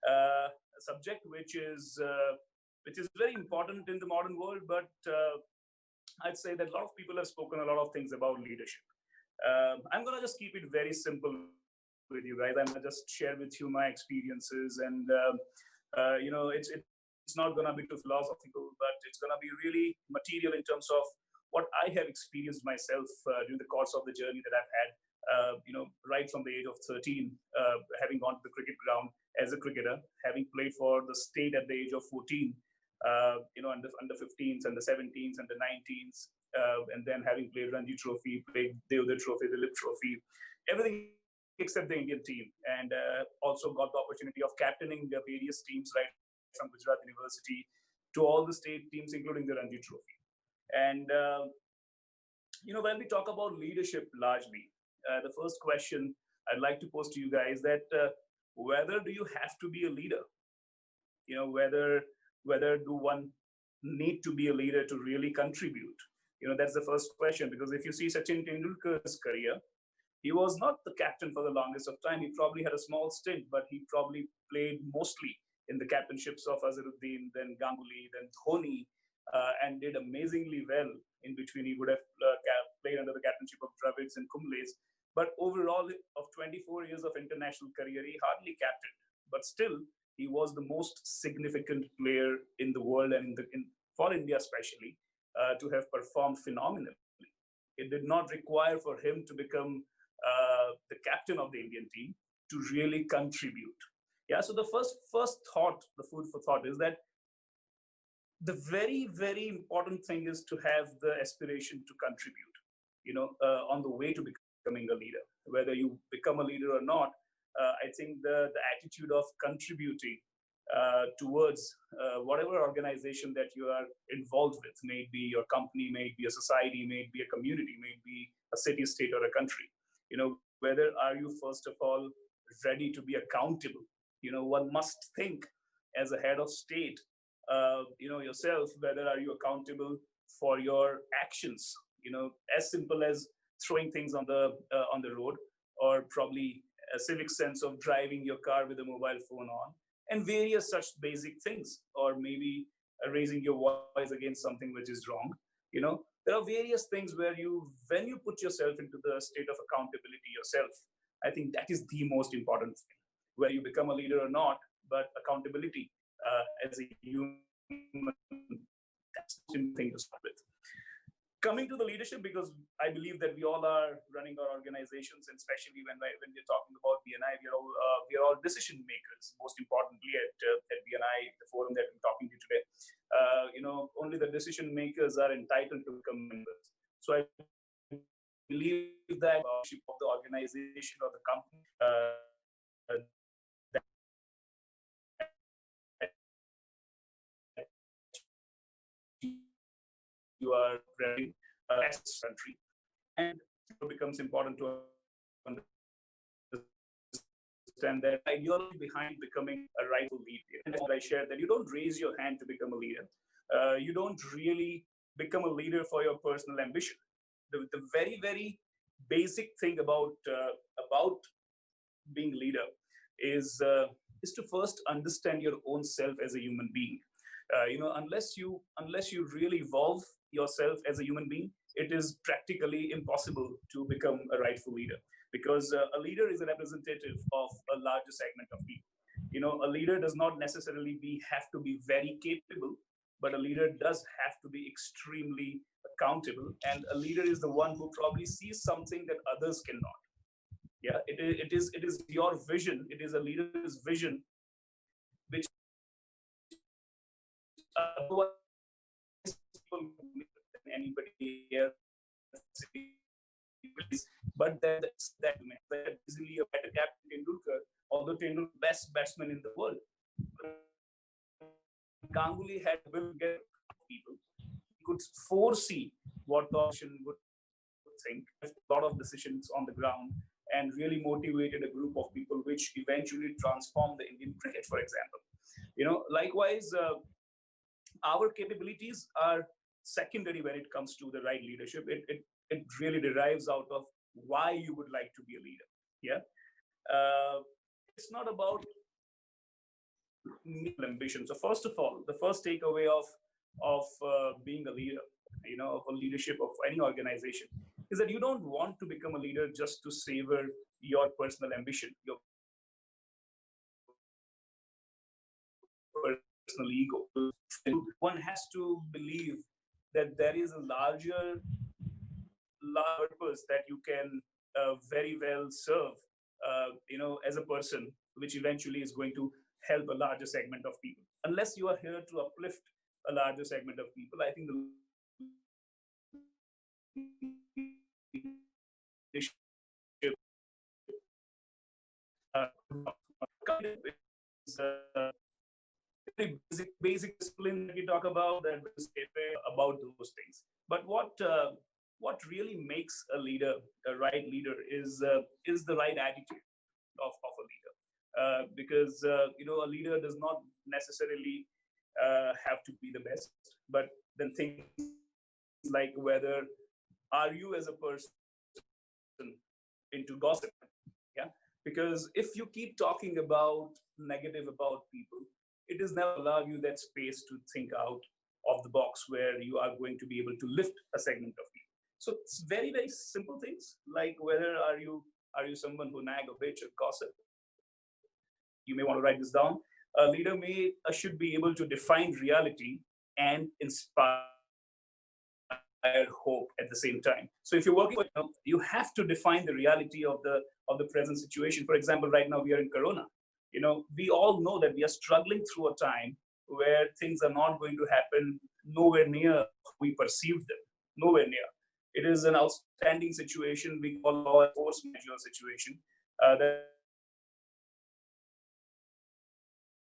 a subject which is very important in the modern world. But I'd say that a lot of people have spoken a lot of things about leadership. I'm gonna just keep it very simple with you guys. I'm gonna just share with you my experiences, and it's not gonna be too philosophical, but it's gonna be really material in terms of what I have experienced myself during the course of the journey that I've had. Right from the age of 13, having gone to the cricket ground as a cricketer, having played for the state at the age of 14, under 15s, under 17s, under 19s, and then having played Ranji Trophy, played Devda Trophy, the Lip Trophy, everything except the Indian team, and also got the opportunity of captaining the various teams right from Gujarat University to all the state teams, including the Ranji Trophy. And when we talk about leadership, largely, the first question I'd like to pose to you guys that whether do you have to be a leader? Whether do one need to be a leader to really contribute? That's the first question, because if you see Sachin Tendulkar's career, he was not the captain for the longest of time. He probably had a small stint, but he probably played mostly in the captainships of Azharuddin, then Ganguly, then Dhoni, and did amazingly well. In between, he would have played under the captainship of Dravids and Kumble's. But overall, of 24 years of international career, he hardly captained. But still, he was the most significant player in the world, and for India especially, to have performed phenomenally. It did not require for him to become the captain of the Indian team to really contribute. Yeah. So the first thought, the food for thought, is that the very, very important thing is to have the aspiration to contribute. On the way to becoming a leader, whether you become a leader or not. I think the attitude of contributing towards whatever organization that you are involved with, may it be your company, may it be a society, may it be a community, may it be a city, state, or a country. Whether are you first of all ready to be accountable? One must think as a head of state, yourself, whether are you accountable for your actions? As simple as throwing things on the road, or probably a civic sense of driving your car with a mobile phone on, and various such basic things, or maybe raising your voice against something which is wrong. There are various things where when you put yourself into the state of accountability yourself, I think that is the most important thing, where you become a leader or not. But accountability as a human, that's the most important thing to start with. Coming to the leadership, because I believe that we all are running our organizations, and especially when we're talking about BNI, we are all decision makers. Most importantly, at BNI, the forum that we're talking to today, only the decision makers are entitled to become members. So I believe that leadership of the organization or the company, you are running this country, and it becomes important to understand that ideology behind becoming a rightful leader. And I share that you don't raise your hand to become a leader. You don't really become a leader for your personal ambition. The very, very basic thing about being a leader is to first understand your own self as a human being. Unless you really evolve yourself as a human being, it is practically impossible to become a rightful leader, because a leader is a representative of a larger segment of people. A leader does not necessarily have to be very capable, but a leader does have to be extremely accountable, and a leader is the one who probably sees something that others cannot. Yeah, it is your vision. It is a leader's vision, which otherwise people than anybody else. But that easily a better captain Tendulkar, although Tendulkar best batsman in the world. Ganguly had will get people. He could foresee what the opposition would think, a lot of decisions on the ground, and really motivated a group of people, which eventually transformed the Indian cricket, for example. Likewise, our capabilities are secondary when it comes to the right leadership. It really derives out of why you would like to be a leader. Yeah, it's not about ambition. So first of all, the first takeaway of being a leader, of a leadership of any organization, is that you don't want to become a leader just to savor your personal ambition, your personal ego. One has to believe that there is a larger purpose that you can very well serve, as a person, which eventually is going to help a larger segment of people. Unless you are here to uplift a larger segment of people, I think the leadership uh, is basic discipline that we talk about, that is about those things. But what really makes a leader a right leader is the right attitude of a leader. Because a leader does not necessarily have to be the best, but then things like whether are you as a person into gossip. Yeah, because if you keep talking about negative about people, it does never allow you that space to think out of the box where you are going to be able to lift a segment of people. So it's very, very simple things like whether are you someone who nag or bitch or gossip. You may want to write this down. A leader should be able to define reality and inspire hope at the same time. So if you're working, you have to define the reality of the present situation. For example, right now we are in Corona. We all know that we are struggling through a time where things are not going to happen nowhere near we perceive them. Nowhere near. It is an outstanding situation we call law and force majeure situation that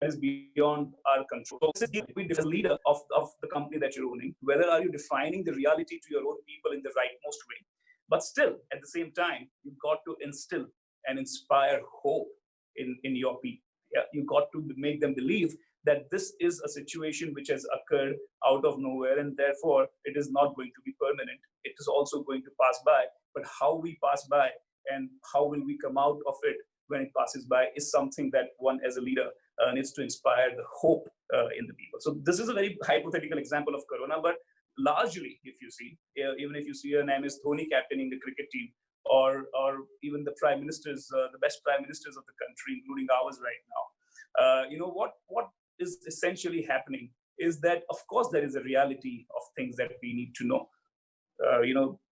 is beyond our control. So this is the leader of the company that you're owning. Whether are you defining the reality to your own people in the rightmost way, but still at the same time you've got to instill and inspire hope in your people. Yeah, you got to make them believe that this is a situation which has occurred out of nowhere, and therefore it is not going to be permanent. It is also going to pass by. But how we pass by and how will we come out of it when it passes by is something that one as a leader needs to inspire the hope in the people. So this is a very hypothetical example of Corona, but largely, if you see, even if you see an MS Dhoni captaining the cricket team, or even the prime ministers, the best prime ministers of the country, including ours right now, what is essentially happening is that, of course, there is a reality of things that we need to know.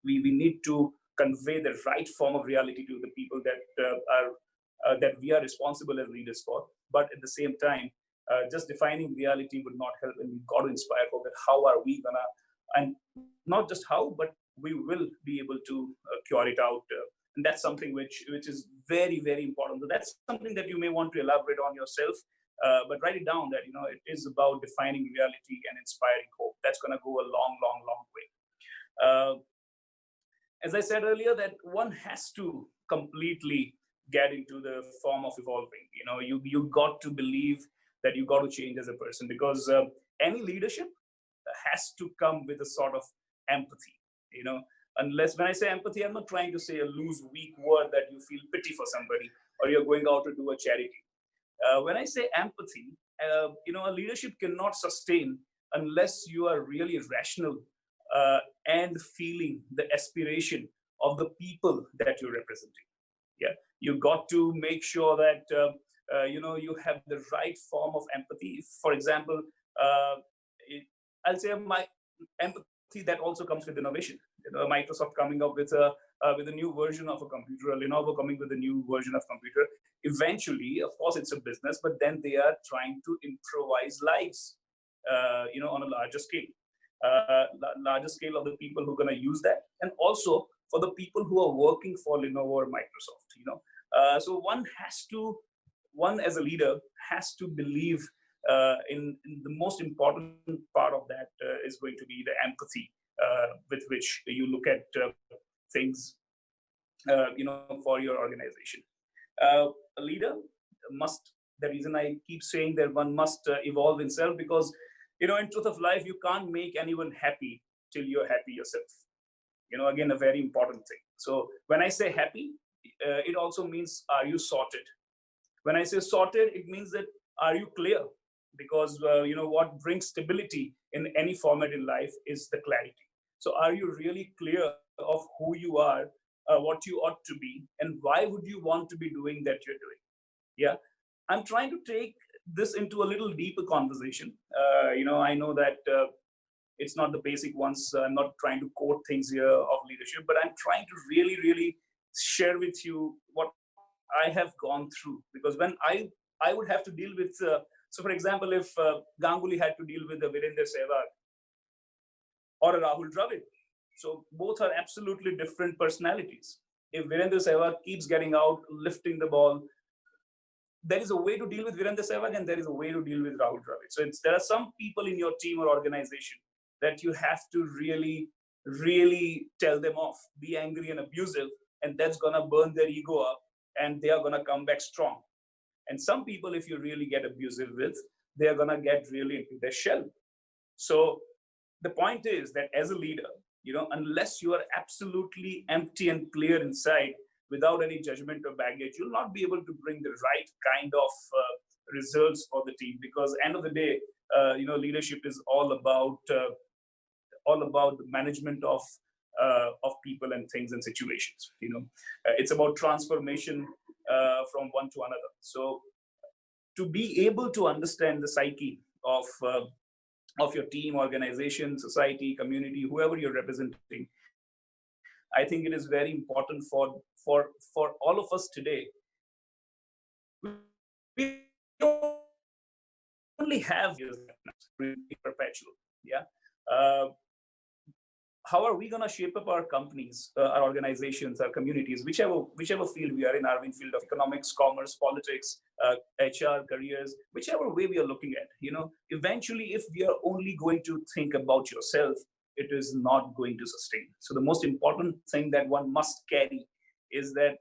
We need to convey the right form of reality to the people that we are responsible as leaders for. But at the same time, just defining reality would not help, and we've got to inspire hope. That how are we gonna, and not just how, but we will be able to cure it out. And that's something which is very, very important. So that's something that you may want to elaborate on yourself, but write it down that it is about defining reality and inspiring hope. That's going to go a long, long, long way. As I said earlier, that one has to completely get into the form of evolving. You got to believe that you got to change as a person, because any leadership has to come with a sort of empathy. Unless, when I say empathy, I'm not trying to say a loose, weak word that you feel pity for somebody or you're going out to do a charity. When I say empathy, a leadership cannot sustain unless you are really rational and feeling the aspiration of the people that you're representing. Yeah, you got to make sure that you have the right form of empathy. For example, I'll say my empathy that also comes with innovation. Microsoft coming up with a new version of a computer, Lenovo coming with a new version of computer. Eventually, of course, it's a business, but then they are trying to improvise lives, on a larger scale. Larger scale of the people who are going to use that, and also for the people who are working for Lenovo or Microsoft. So one as a leader has to believe in the most important part of that is going to be the empathy with which you look at things, for your organization. A leader must. The reason I keep saying that one must evolve himself, because in truth of life, you can't make anyone happy till you're happy yourself. Again, a very important thing. So when I say happy, it also means, are you sorted? When I say sorted, it means that, are you clear? because what brings stability in any format in life is the clarity. So are you really clear of who you are, what you ought to be, and why would you want to be doing that you're doing? Yeah, I'm trying to take this into a little deeper conversation. I know that it's not the basic ones. I'm not trying to quote things here of leadership, but I'm trying to really, really share with you what I have gone through. Because when I would have to deal with, so for example, if Ganguly had to deal with a Virender Sehwag or a Rahul Dravid, so both are absolutely different personalities. If Virender Sehwag keeps getting out, lifting the ball, there is a way to deal with Virender Sehwag and there is a way to deal with Rahul Dravid. So there are some people in your team or organization that you have to really, really tell them off, be angry and abusive, and that's gonna burn their ego up and they are gonna come back strong. And some people, if you really get abusive with, they are gonna get really into their shell. So the point is that as a leader, unless you are absolutely empty and clear inside, without any judgment or baggage, you'll not be able to bring the right kind of results for the team. Because end of the day, leadership is all about the management of people and things and situations. It's about transformation from one to another. So to be able to understand the psyche of your team, organization, society, community, whoever you're representing, I think it is very important for all of us today. We only have years perpetual. Yeah. How are we going to shape up our companies, our organizations, our communities, whichever field we are in, our field of economics, commerce, politics, HR, careers, whichever way we are looking at, eventually, if we are only going to think about yourself, it is not going to sustain. So the most important thing that one must carry is that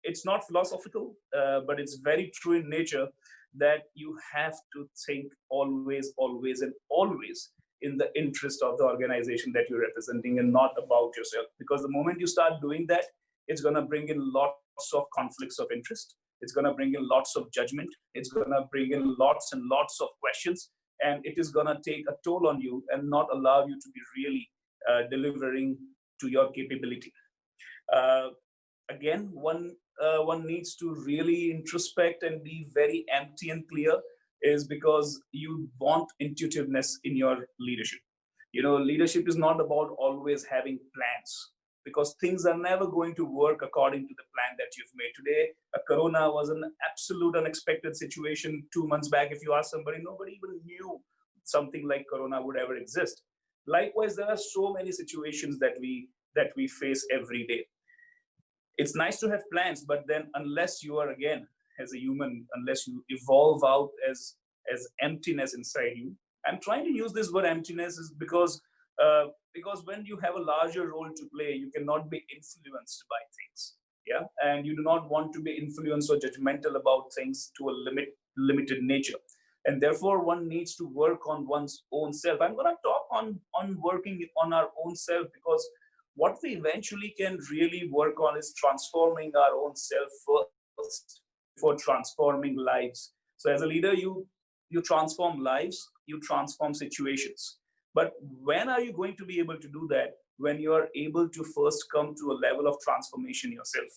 it's not philosophical, but it's very true in nature, that you have to think always, always, and always in the interest of the organization that you're representing and not about yourself. Because the moment you start doing that, it's going to bring in lots of conflicts of interest. It's going to bring in lots of judgment. It's going to bring in lots and lots of questions. And it is going to take a toll on you and not allow you to be really delivering to your capability. Again, one needs to really introspect and be very empty and clear, is because you want intuitiveness in your leadership. Leadership is not about always having plans, because things are never going to work according to the plan that you've made. Today, Corona was an absolute unexpected situation. 2 months back, if you ask somebody, nobody even knew something like Corona would ever exist. Likewise, there are so many situations that we face every day. It's nice to have plans, but then unless you are, again, as a human, unless you evolve out as emptiness inside you. I'm trying to use this word emptiness is because when you have a larger role to play, you cannot be influenced by things. Yeah, and you do not want to be influenced or judgmental about things to a limited nature. And therefore, one needs to work on one's own self. I'm going to talk on working on our own self, because what we eventually can really work on is transforming our own self first before transforming lives. So as a leader, you transform lives, you transform situations. But when are you going to be able to do that? When you are able to first come to a level of transformation yourself.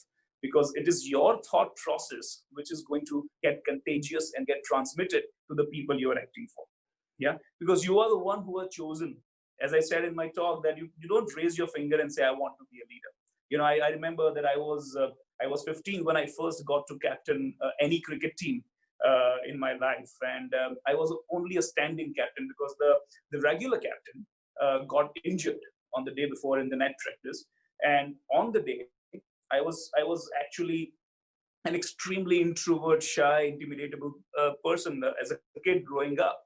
Because it is your thought process which is going to get contagious and get transmitted to the people you are acting for. Yeah, because you are the one who are chosen. As I said in my talk, that you don't raise your finger and say, I want to be a leader. I remember that I was 15 when I first got to captain any cricket team in my life. And I was only a stand-in captain because the regular captain got injured on the day before in the net practice. And on the day, I was actually an extremely introvert, shy, intimidatable person as a kid growing up.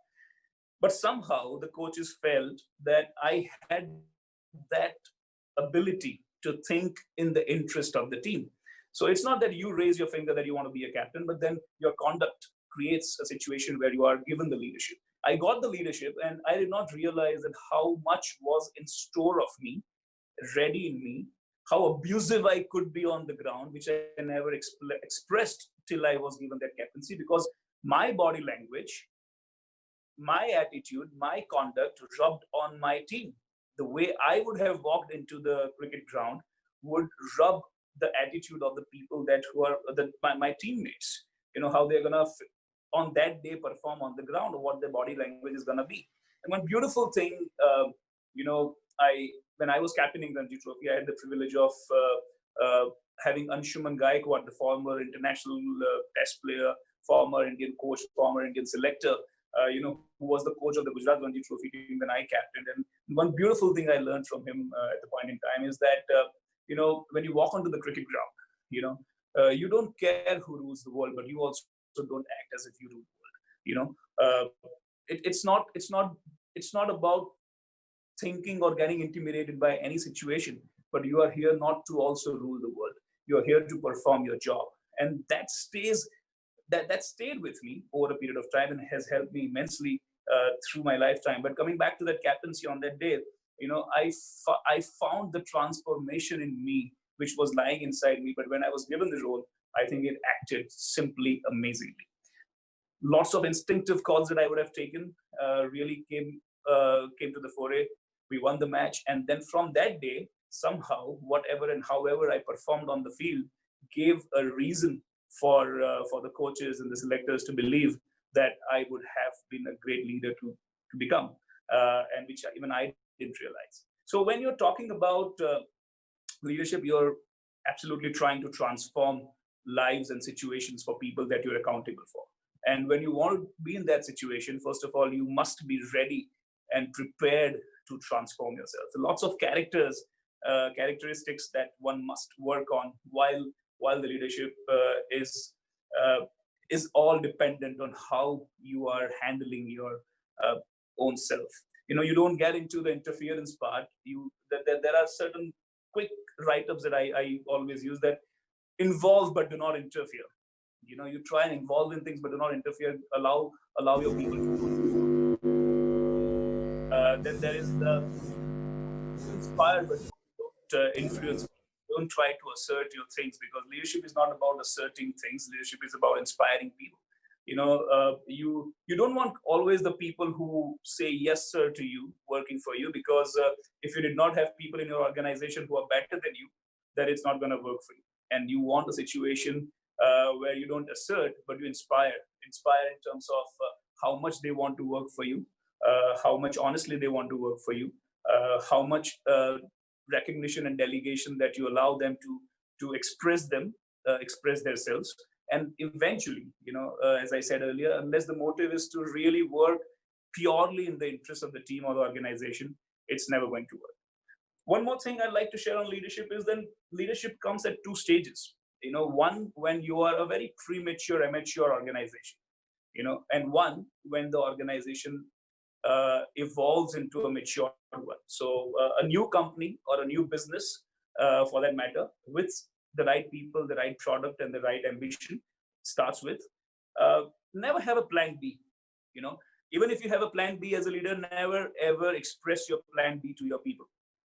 But somehow the coaches felt that I had that ability to think in the interest of the team. So it's not that you raise your finger that you want to be a captain, but then your conduct creates a situation where you are given the leadership. I got the leadership and I did not realize that how much was in store of me, ready in me, how abusive I could be on the ground, which I never expressed till I was given that captaincy, because my body language my attitude, my conduct rubbed on my team. The way I would have walked into the cricket ground would rub the attitude of the people that who are my teammates. How they're gonna on that day perform on the ground, or what their body language is gonna be. And one beautiful thing, I when I was captaining the Ranji Trophy, I had the privilege of having Anshuman Gaikwad, the former international test player, former Indian coach, former Indian selector, who was the coach of the Gujarat Ranji Trophy team when I captained. And one beautiful thing I learned from him at the point in time is that, when you walk onto the cricket ground, you don't care who rules the world, but you also don't act as if you rule the world. It's not about thinking or getting intimidated by any situation, but you are here not to also rule the world. You are here to perform your job, and that stayed with me over a period of time and has helped me immensely through my lifetime. But coming back to that captaincy on that day, I found the transformation in me which was lying inside me. But when I was given the role, I think it acted simply amazingly. Lots of instinctive calls that I would have taken really came to the foray. We won the match, and then from that day, somehow, whatever and however I performed on the field, gave a reason for the coaches and the selectors to believe that I would have been a great leader to become, and which even I didn't realize. So when you're talking about leadership, you're absolutely trying to transform lives and situations for people that you're accountable for. And when you want to be in that situation, first of all, you must be ready and prepared to transform yourself. So lots of characteristics that one must work on while the leadership is all dependent on how you are handling your own self. You don't get into the interference part. There are certain quick write-ups that I always use, that involve but do not interfere. You try and involve in things but do not interfere. Allow your people to. Then there is the inspire but don't influence. Don't try to assert your things, because leadership is not about asserting things. Leadership is about inspiring people. You don't want always the people who say yes sir to you working for you, because if you did not have people in your organization who are better than you, then it's not going to work for you. And you want a situation where you don't assert but you inspire in terms of how much they want to work for you, how much honestly they want to work for you, how much recognition and delegation that you allow them to express themselves. And eventually, as I said earlier, unless the motive is to really work purely in the interest of the team or the organization, it's never going to work. One more thing I'd like to share on leadership is then leadership comes at two stages. One when you are a very premature, immature organization, and one when the organization evolves into a mature one. So a new company or a new business, for that matter, with the right people, the right product, and the right ambition, starts with never have a plan B. Even if you have a plan B as a leader, never ever express your plan B to your people,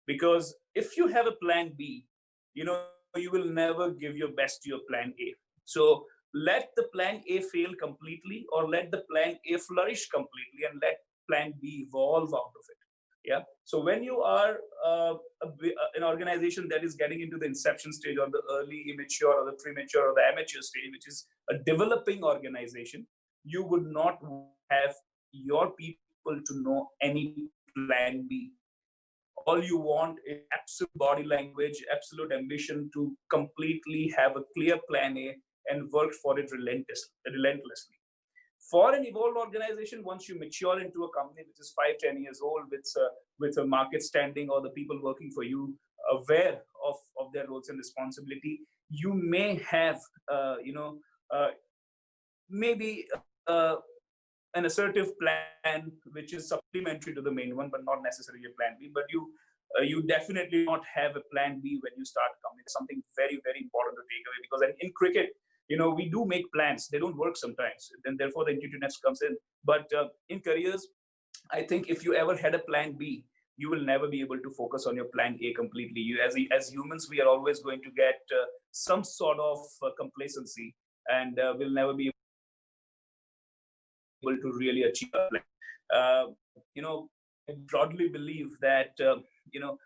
because if you have a plan B, you will never give your best to your plan A. So let the plan A fail completely, or let the plan A flourish completely, and let plan B evolve out of it. Yeah. So when you are an organization that is getting into the inception stage, or the early immature, or the premature, or the amateur stage, which is a developing organization, you would not have your people to know any plan B. All you want is absolute body language, absolute ambition to completely have a clear plan A and work for it relentlessly. For an evolved organization, once you mature into a company which is 5-10 years old, with a market standing, or the people working for you aware of their roles and responsibility, you may have maybe an assertive plan which is supplementary to the main one, but not necessarily a plan B. But you definitely not have a plan B when you start a company. It's something very, very important to take away, because in cricket, we do make plans. They don't work sometimes, and therefore the intuitiveness comes in. But in careers, I think if you ever had a plan B, you will never be able to focus on your plan A completely. As humans, we are always going to get some sort of complacency, and we'll never be able to really achieve a plan. I broadly believe that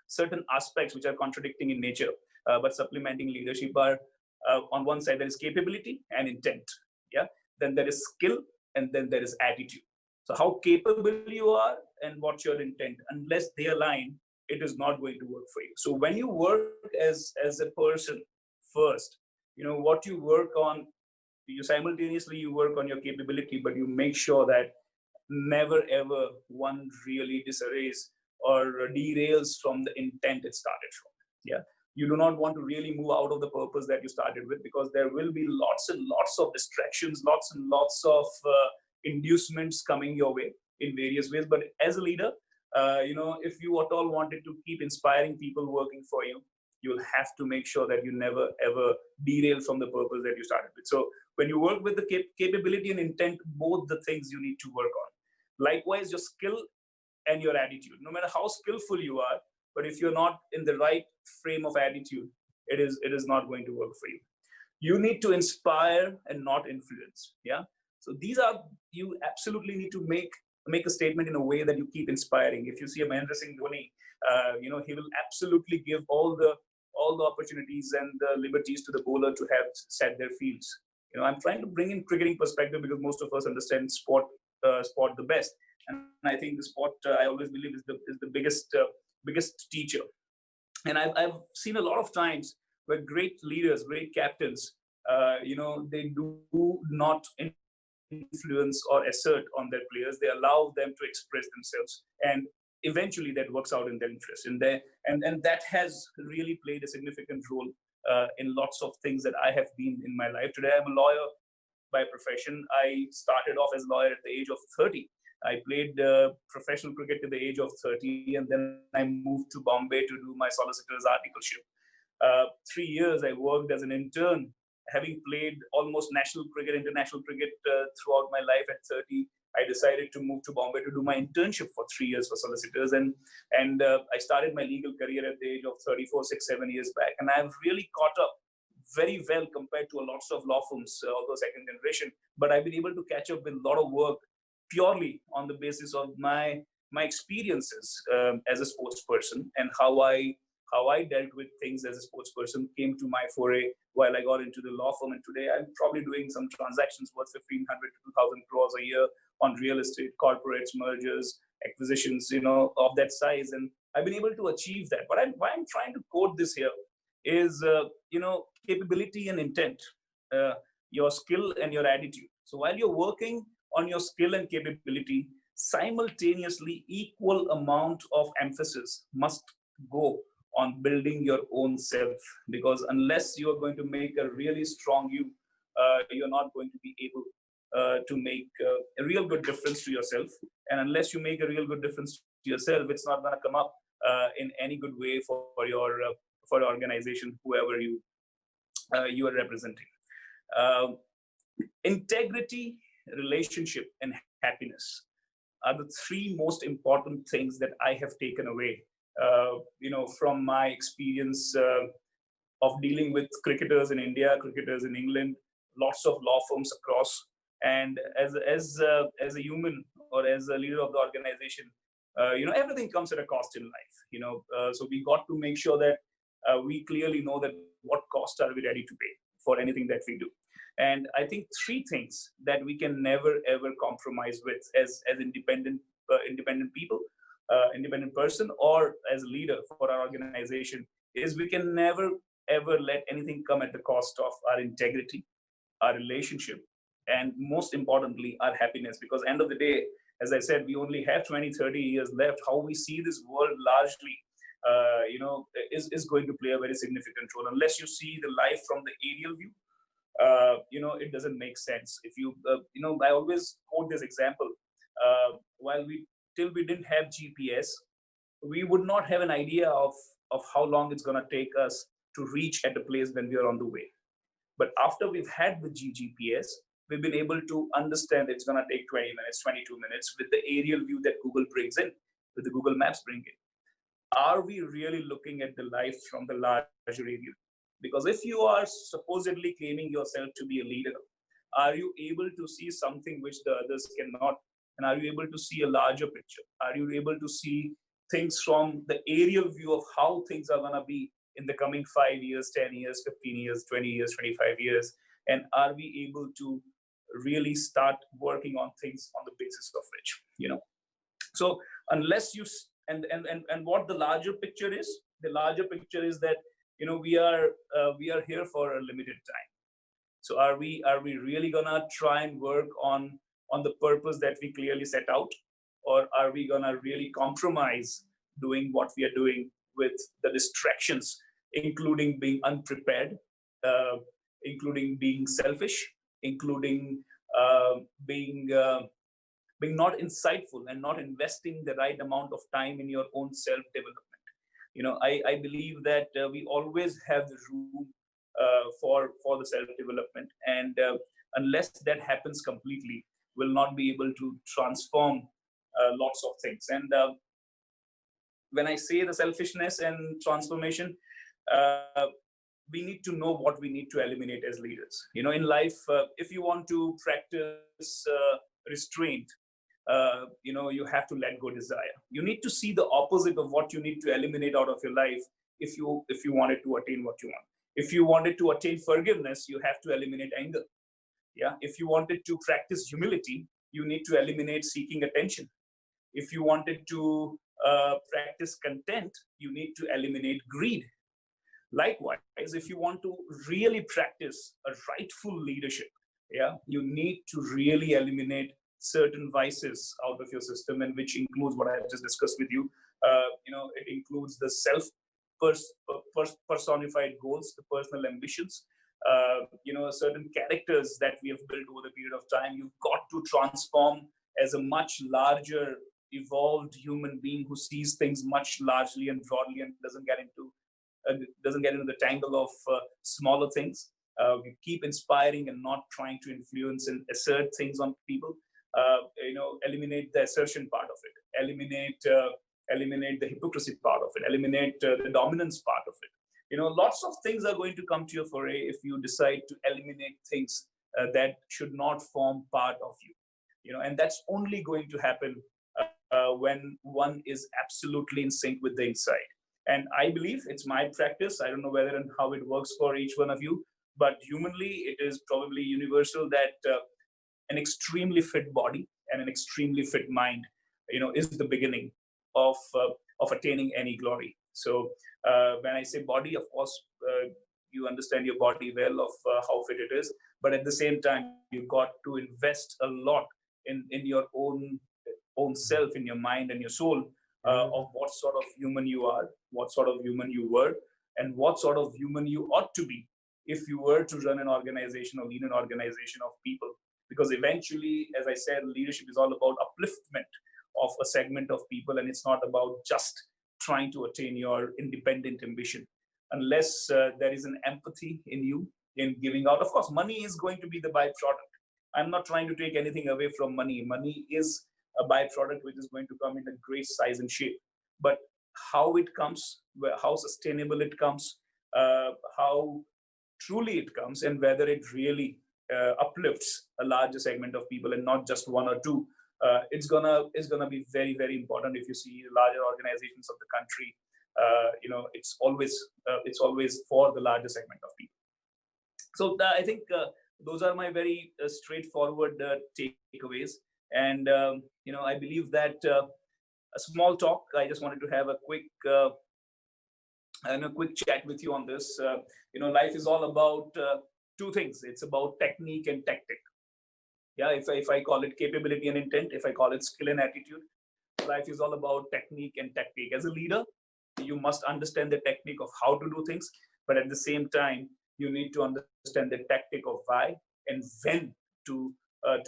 certain aspects which are contradicting in nature, but supplementing leadership are, on one side there is capability and intent. Yeah. Then there is skill, and then there is attitude. So how capable you are and what's your intent, unless they align, it is not going to work for you. So when you work as a person first, what you work on, you simultaneously you work on your capability, but you make sure that never ever one really disarrays or derails from the intent it started from. Yeah. You do not want to really move out of the purpose that you started with, because there will be lots and lots of distractions, lots and lots of inducements coming your way in various ways. But as a leader, if you at all wanted to keep inspiring people working for you, you'll have to make sure that you never ever derail from the purpose that you started with. So when you work with the capability and intent, both the things you need to work on. Likewise, your skill and your attitude. No matter how skillful you are, but if you're not in the right frame of attitude, it is not going to work for you. You need to inspire and not influence. Yeah. So these are, you absolutely need to make a statement in a way that you keep inspiring. If you see a Mahendra Singh Dhoni, he will absolutely give all the opportunities and the liberties to the bowler to have set their fields. I'm trying to bring in cricketing perspective because most of us understand sport the best, and I think the sport, I always believe, is the biggest teacher. And I've seen a lot of times where great leaders, great captains, they do not influence or assert on their players. They allow them to express themselves, and eventually that works out in their interest. And that has really played a significant role in lots of things that I have been in my life. Today, I'm a lawyer by profession. I started off as a lawyer at the age of 30. I played professional cricket to the age of 30, and then I moved to Bombay to do my solicitor's articleship. 3 years I worked as an intern, having played almost national cricket, international cricket throughout my life. At 30, I decided to move to Bombay to do my internship for 3 years for solicitors, and I started my legal career at the age of 34, 6, 7 years back, and I've really caught up very well compared to a lots of law firms, although second generation. But I've been able to catch up with a lot of work purely on the basis of my experiences as a sports person, and how I dealt with things as a sports person came to my foray while I got into the law firm. And today I'm probably doing some transactions worth 1,500 to 2,000 crores a year on real estate, corporates, mergers, acquisitions, of that size. And I've been able to achieve that. But why I'm trying to quote this here is, capability and intent, your skill and your attitude. So while you're working on your skill and capability, simultaneously equal amount of emphasis must go on building your own self, because unless you are going to make a really strong you, you're not going to be able to make a real good difference to yourself. And unless you make a real good difference to yourself, it's not going to come up in any good way for your organization, whoever you are representing. Um, Integrity, relationship, and happiness are the three most important things that I have taken away, from my experience of dealing with cricketers in India, cricketers in England, lots of law firms across. And as a human or as a leader of the organization, everything comes at a cost in life. So we got to make sure that we clearly know that what cost are we ready to pay for anything that we do. And I think three things that we can never ever compromise with as independent people, independent person, or as a leader for our organization, is we can never ever let anything come at the cost of our integrity, our relationship, and most importantly, our happiness. Because end of the day, as I said, we only have 20, 30 years left. How we see this world largely, is going to play a very significant role. Unless you see the life from the aerial view, it doesn't make sense. If you, I always quote this example. While till we didn't have GPS, we would not have an idea of how long it's going to take us to reach at a place when we are on the way. But after we've had the GPS, we've been able to understand it's going to take 20 minutes, 22 minutes with the aerial view that Google brings in, with the Google Maps bring in. Are we really looking at the life from the larger area? Because if you are supposedly claiming yourself to be a leader, are you able to see something which the others cannot? And are you able to see a larger picture? Are you able to see things from the aerial view of how things are going to be in the coming 5 years, 10 years, 15 years, 20 years, 25 years? And are we able to really start working on things on the basis of which, So unless you, and what the larger picture is, the larger picture is that, we are here for a limited time. So are we really gonna try and work on the purpose that we clearly set out, or are we gonna really compromise doing what we are doing with the distractions, including being unprepared, including being selfish, including being not insightful and not investing the right amount of time in your own self-development? I believe that we always have the room for the self-development, and unless that happens completely, we'll not be able to transform lots of things. And when I say the selfishness and transformation, we need to know what we need to eliminate as leaders. In life, if you want to practice restraint, you have to let go desire. You need to see the opposite of what you need to eliminate out of your life if you wanted to attain what you want. If you wanted to attain forgiveness, you have to eliminate anger. Yeah. If you wanted to practice humility, you need to eliminate seeking attention. If you wanted to practice content, you need to eliminate greed. Likewise, if you want to really practice a rightful leadership, you need to really eliminate certain vices out of your system, and which includes what I just discussed with you. It includes the personified goals, the personal ambitions, certain characters that we have built over the period of time. You've got to transform as a much larger, evolved human being who sees things much largely and broadly, and doesn't get into the tangle of smaller things. We keep inspiring and not trying to influence and assert things on people. Eliminate the assertion part of it. Eliminate the hypocrisy part of it. Eliminate the dominance part of it. Lots of things are going to come to your foray if you decide to eliminate things that should not form part of you. And that's only going to happen when one is absolutely in sync with the inside. And I believe it's my practice. I don't know whether and how it works for each one of you, but humanly, it is probably universal that an extremely fit body and an extremely fit mind, is the beginning of attaining any glory. So when I say body, of course, you understand your body well of how fit it is, but at the same time, you've got to invest a lot in your own self, in your mind and your soul, of what sort of human you are, what sort of human you were, and what sort of human you ought to be if you were to run an organization or lead an organization of people. Because eventually, as I said, leadership is all about upliftment of a segment of people, and it's not about just trying to attain your independent ambition. Unless there is an empathy in you in giving out. Of course, money is going to be the byproduct. I'm not trying to take anything away from money. Money is a byproduct which is going to come in a great size and shape. But how it comes, how sustainable it comes, how truly it comes, and whether it really uplifts a larger segment of people and not just one or two, it's gonna be very, very important. If you see larger organizations of the country, it's always for the larger segment of people. So I think those are my very straightforward takeaways. And I believe that a small talk. I just wanted to have a quick chat with you on this. Life is all about two things. It's about technique and tactic. Yeah, if I call it capability and intent, if I call it skill and attitude, life is all about technique and tactic. As a leader, you must understand the technique of how to do things, but at the same time, you need to understand the tactic of why and when to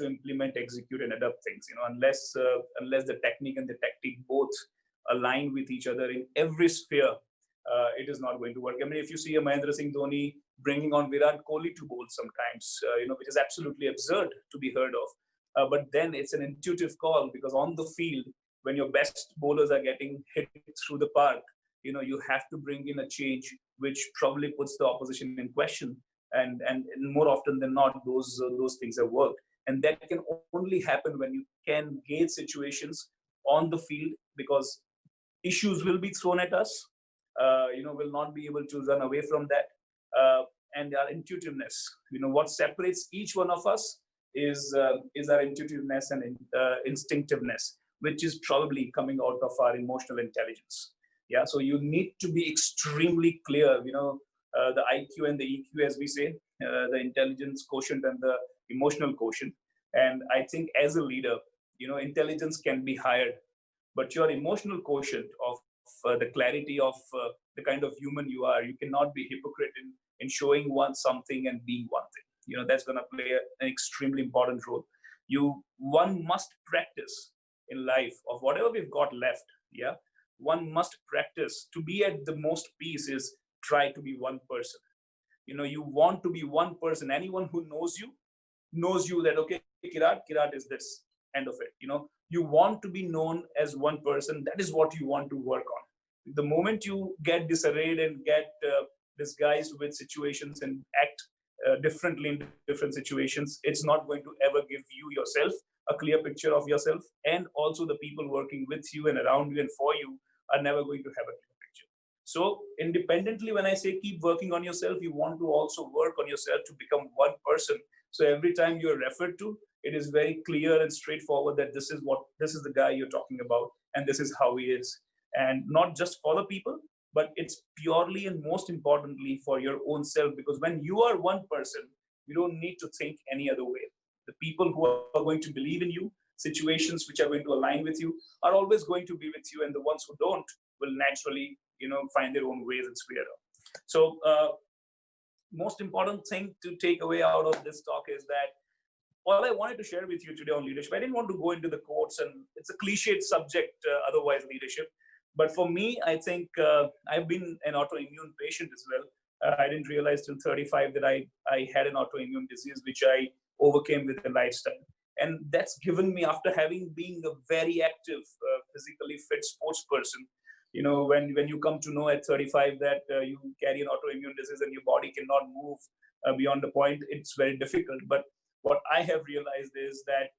implement, execute, and adopt things. Unless the technique and the tactic both align with each other in every sphere, it is not going to work. I mean, if you see a Mahendra Singh Dhoni bringing on Virat Kohli to bowl sometimes, which is absolutely absurd to be heard of. But then it's an intuitive call, because on the field, when your best bowlers are getting hit through the park, you have to bring in a change which probably puts the opposition in question. And more often than not, those things have worked. And that can only happen when you can gauge situations on the field, because issues will be thrown at us. Will not be able to run away from that. And our intuitiveness, what separates each one of us is our intuitiveness and instinctiveness, which is probably coming out of our emotional intelligence. Yeah, so you need to be extremely clear. The IQ and the EQ, as we say, the intelligence quotient and the emotional quotient. And I think as a leader, intelligence can be hired, but your emotional quotient of the clarity of the kind of human you are, you cannot be hypocrite in showing something and being one thing. That's going to play an extremely important role. One must practice in life of whatever we've got left. Yeah, one must practice to be at the most peace is try to be one person. You want to be one person. Anyone who knows you that, okay, Kirat is this, end of it. You want to be known as one person. That is what you want to work on. The moment you get disarrayed and get disguised with situations and act differently in different situations, it's not going to ever give you yourself a clear picture of yourself. And also the people working with you and around you and for you are never going to have a clear picture. So independently, when I say keep working on yourself, you want to also work on yourself to become one person. So every time you're referred to, it is very clear and straightforward that this is the guy you're talking about, and this is how he is. And not just for the people, but it's purely and most importantly for your own self, because when you are one person, you don't need to think any other way. The people who are going to believe in you, situations which are going to align with you, are always going to be with you, and the ones who don't will naturally, find their own ways and square up. So, most important thing to take away out of this talk is that all I wanted to share with you today on leadership, I didn't want to go into the quotes, and it's a cliched subject, otherwise leadership. But for me, I think I've been an autoimmune patient as well. I didn't realize till 35 that I had an autoimmune disease, which I overcame with a lifestyle. And that's given me, after having been a very active, physically fit sports person, when you come to know at 35 that you carry an autoimmune disease and your body cannot move beyond the point, it's very difficult. But what I have realized is that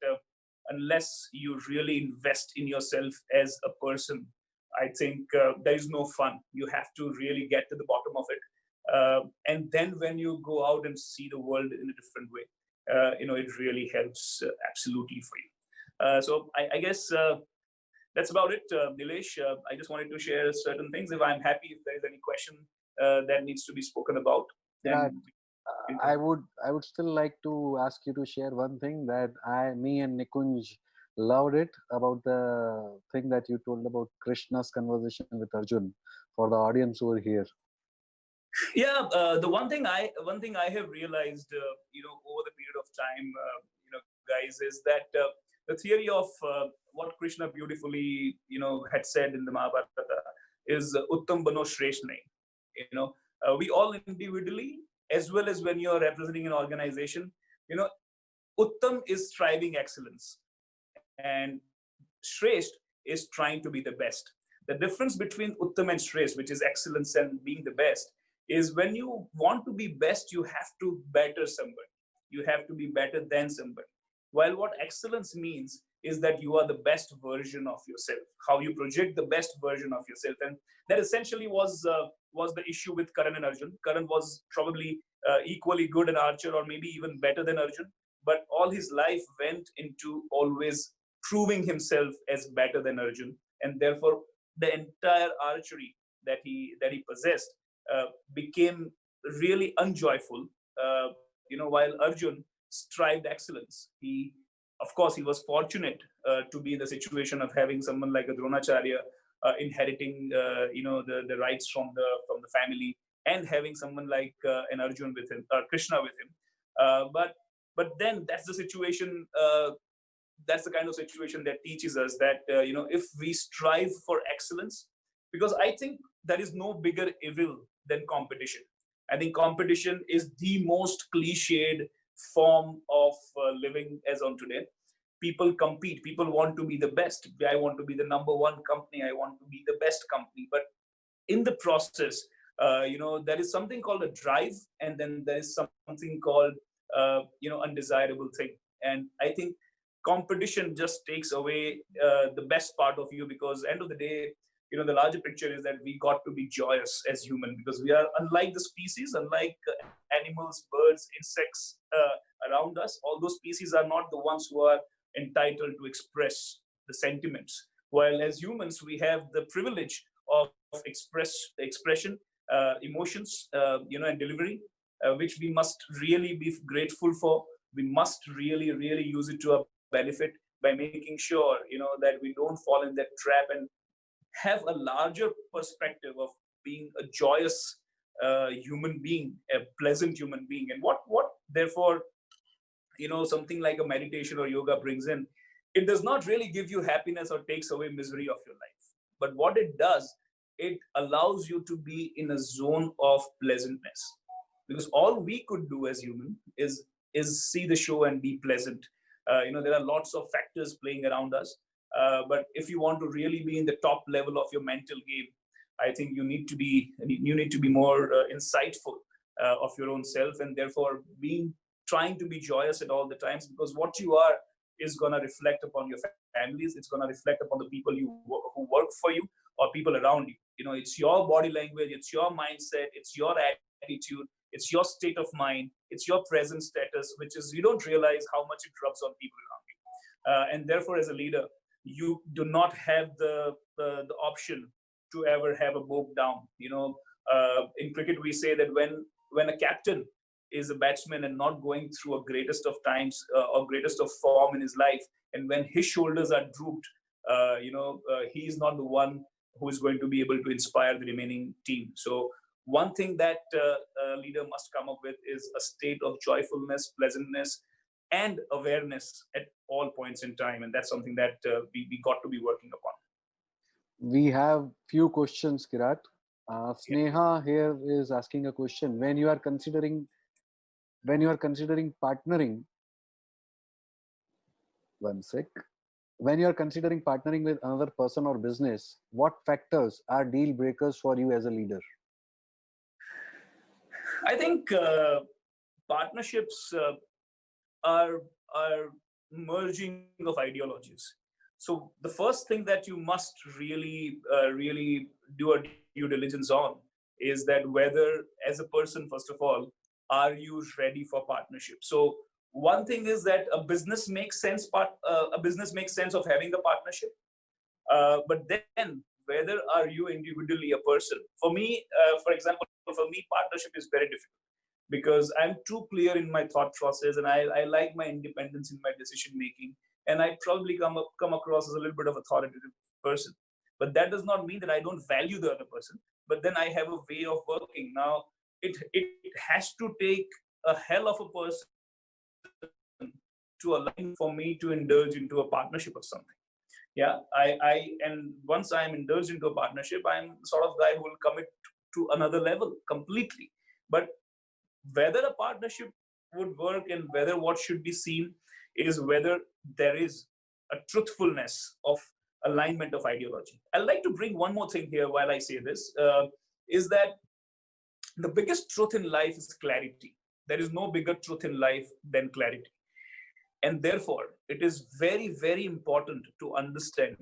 unless you really invest in yourself as a person, I think there is no fun. You have to really get to the bottom of it. And then when you go out and see the world in a different way, it really helps absolutely for you. So I guess that's about it, Nilesh. I just wanted to share certain things. If I'm happy, if there is any question that needs to be spoken about, Kirat, then I would still like to ask you to share one thing that me and Nikunj loved it about the thing that you told about Krishna's conversation with Arjun for the audience who are here. yeah. The one thing I have realized, over the period of time, guys, is that the theory of what Krishna beautifully, had said in the Mahabharata is Uttam Bano Shresh Nahi. We all individually, as well as when you're representing an organization, Uttam is striving excellence, and Shresht is trying to be the best. The difference between Uttam and Shresht, which is excellence and being the best, is when you want to be best, you have to better somebody. You have to be better than somebody. While what excellence means is that you are the best version of yourself, how you project the best version of yourself. And that essentially was the issue with Karan and Arjun. Karan was probably equally good an archer, or maybe even better than Arjun, but all his life went into always proving himself as better than Arjun, and therefore the entire archery that he possessed became really unjoyful. While Arjun strived excellence, of course, he was fortunate to be in the situation of having someone like a Dronacharya inheriting, the rights from the family, and having someone like an Arjun with him, Krishna with him. But then that's the situation. That's the kind of situation that teaches us that if we strive for excellence, because I think there is no bigger evil than competition. I think competition is the most cliched form of living as on today. People compete. People want to be the best. I want to be the number one company. I want to be the best company. But in the process, there is something called a drive, and then there is something called undesirable thing. And I think competition just takes away the best part of you, because end of the day, the larger picture is that we got to be joyous as human, because we are unlike the species, unlike animals, birds, insects around us. All those species are not the ones who are entitled to express the sentiments, while as humans we have the privilege of expression, emotions, and delivery, which we must really be grateful for. We must really, really use it to our benefit by making sure, that we don't fall in that trap, and have a larger perspective of being a joyous human being, a pleasant human being. And what therefore, something like a meditation or yoga brings in, it does not really give you happiness or takes away misery of your life. But what it does, it allows you to be in a zone of pleasantness, because all we could do as human is see the show and be pleasant. There are lots of factors playing around us, but if you want to really be in the top level of your mental game, I think you need to be more insightful of your own self, and therefore trying to be joyous at all the times, because what you are is going to reflect upon your families. It's going to reflect upon the people who work for you, or people around you. It's your body language, it's your mindset, it's your attitude, it's your state of mind, it's your present status, which is, you don't realize how much it rubs on people around you. And therefore, as a leader, you do not have the option to ever have a bogged down. In cricket, we say that when a captain is a batsman and not going through a greatest of times or greatest of form in his life, and when his shoulders are drooped, he is not the one who is going to be able to inspire the remaining team. So one thing that a leader must come up with is a state of joyfulness, pleasantness, and awareness at all points in time. And that's something that we got to be working upon. We have few questions, Kirat. Yeah. Sneha here is asking a question. When you are considering partnering, one sec. When you are considering partnering with another person or business, what factors are deal breakers for you as a leader? I think partnerships are merging of ideologies. So the first thing that you must really do a due diligence on is that whether, as a person, first of all, are you ready for partnership. So one thing is that a business makes sense. A business makes sense of having a partnership, but then whether are you individually a person? For me, for example, for me, partnership is very difficult, because I'm too clear in my thought process, and I like my independence in my decision making, and I probably come across as a little bit of authoritative person. But that does not mean that I don't value the other person. But then I have a way of working. Now it has to take a hell of a person to align for me to indulge into a partnership of something. Yeah, and once I'm indulged into a partnership, I'm the sort of guy who will commit to another level completely. But whether a partnership would work and whether what should be seen is whether there is a truthfulness of alignment of ideology. I'd like to bring one more thing here while I say this, is that the biggest truth in life is clarity. There is no bigger truth in life than clarity. And therefore, it is very, very important to understand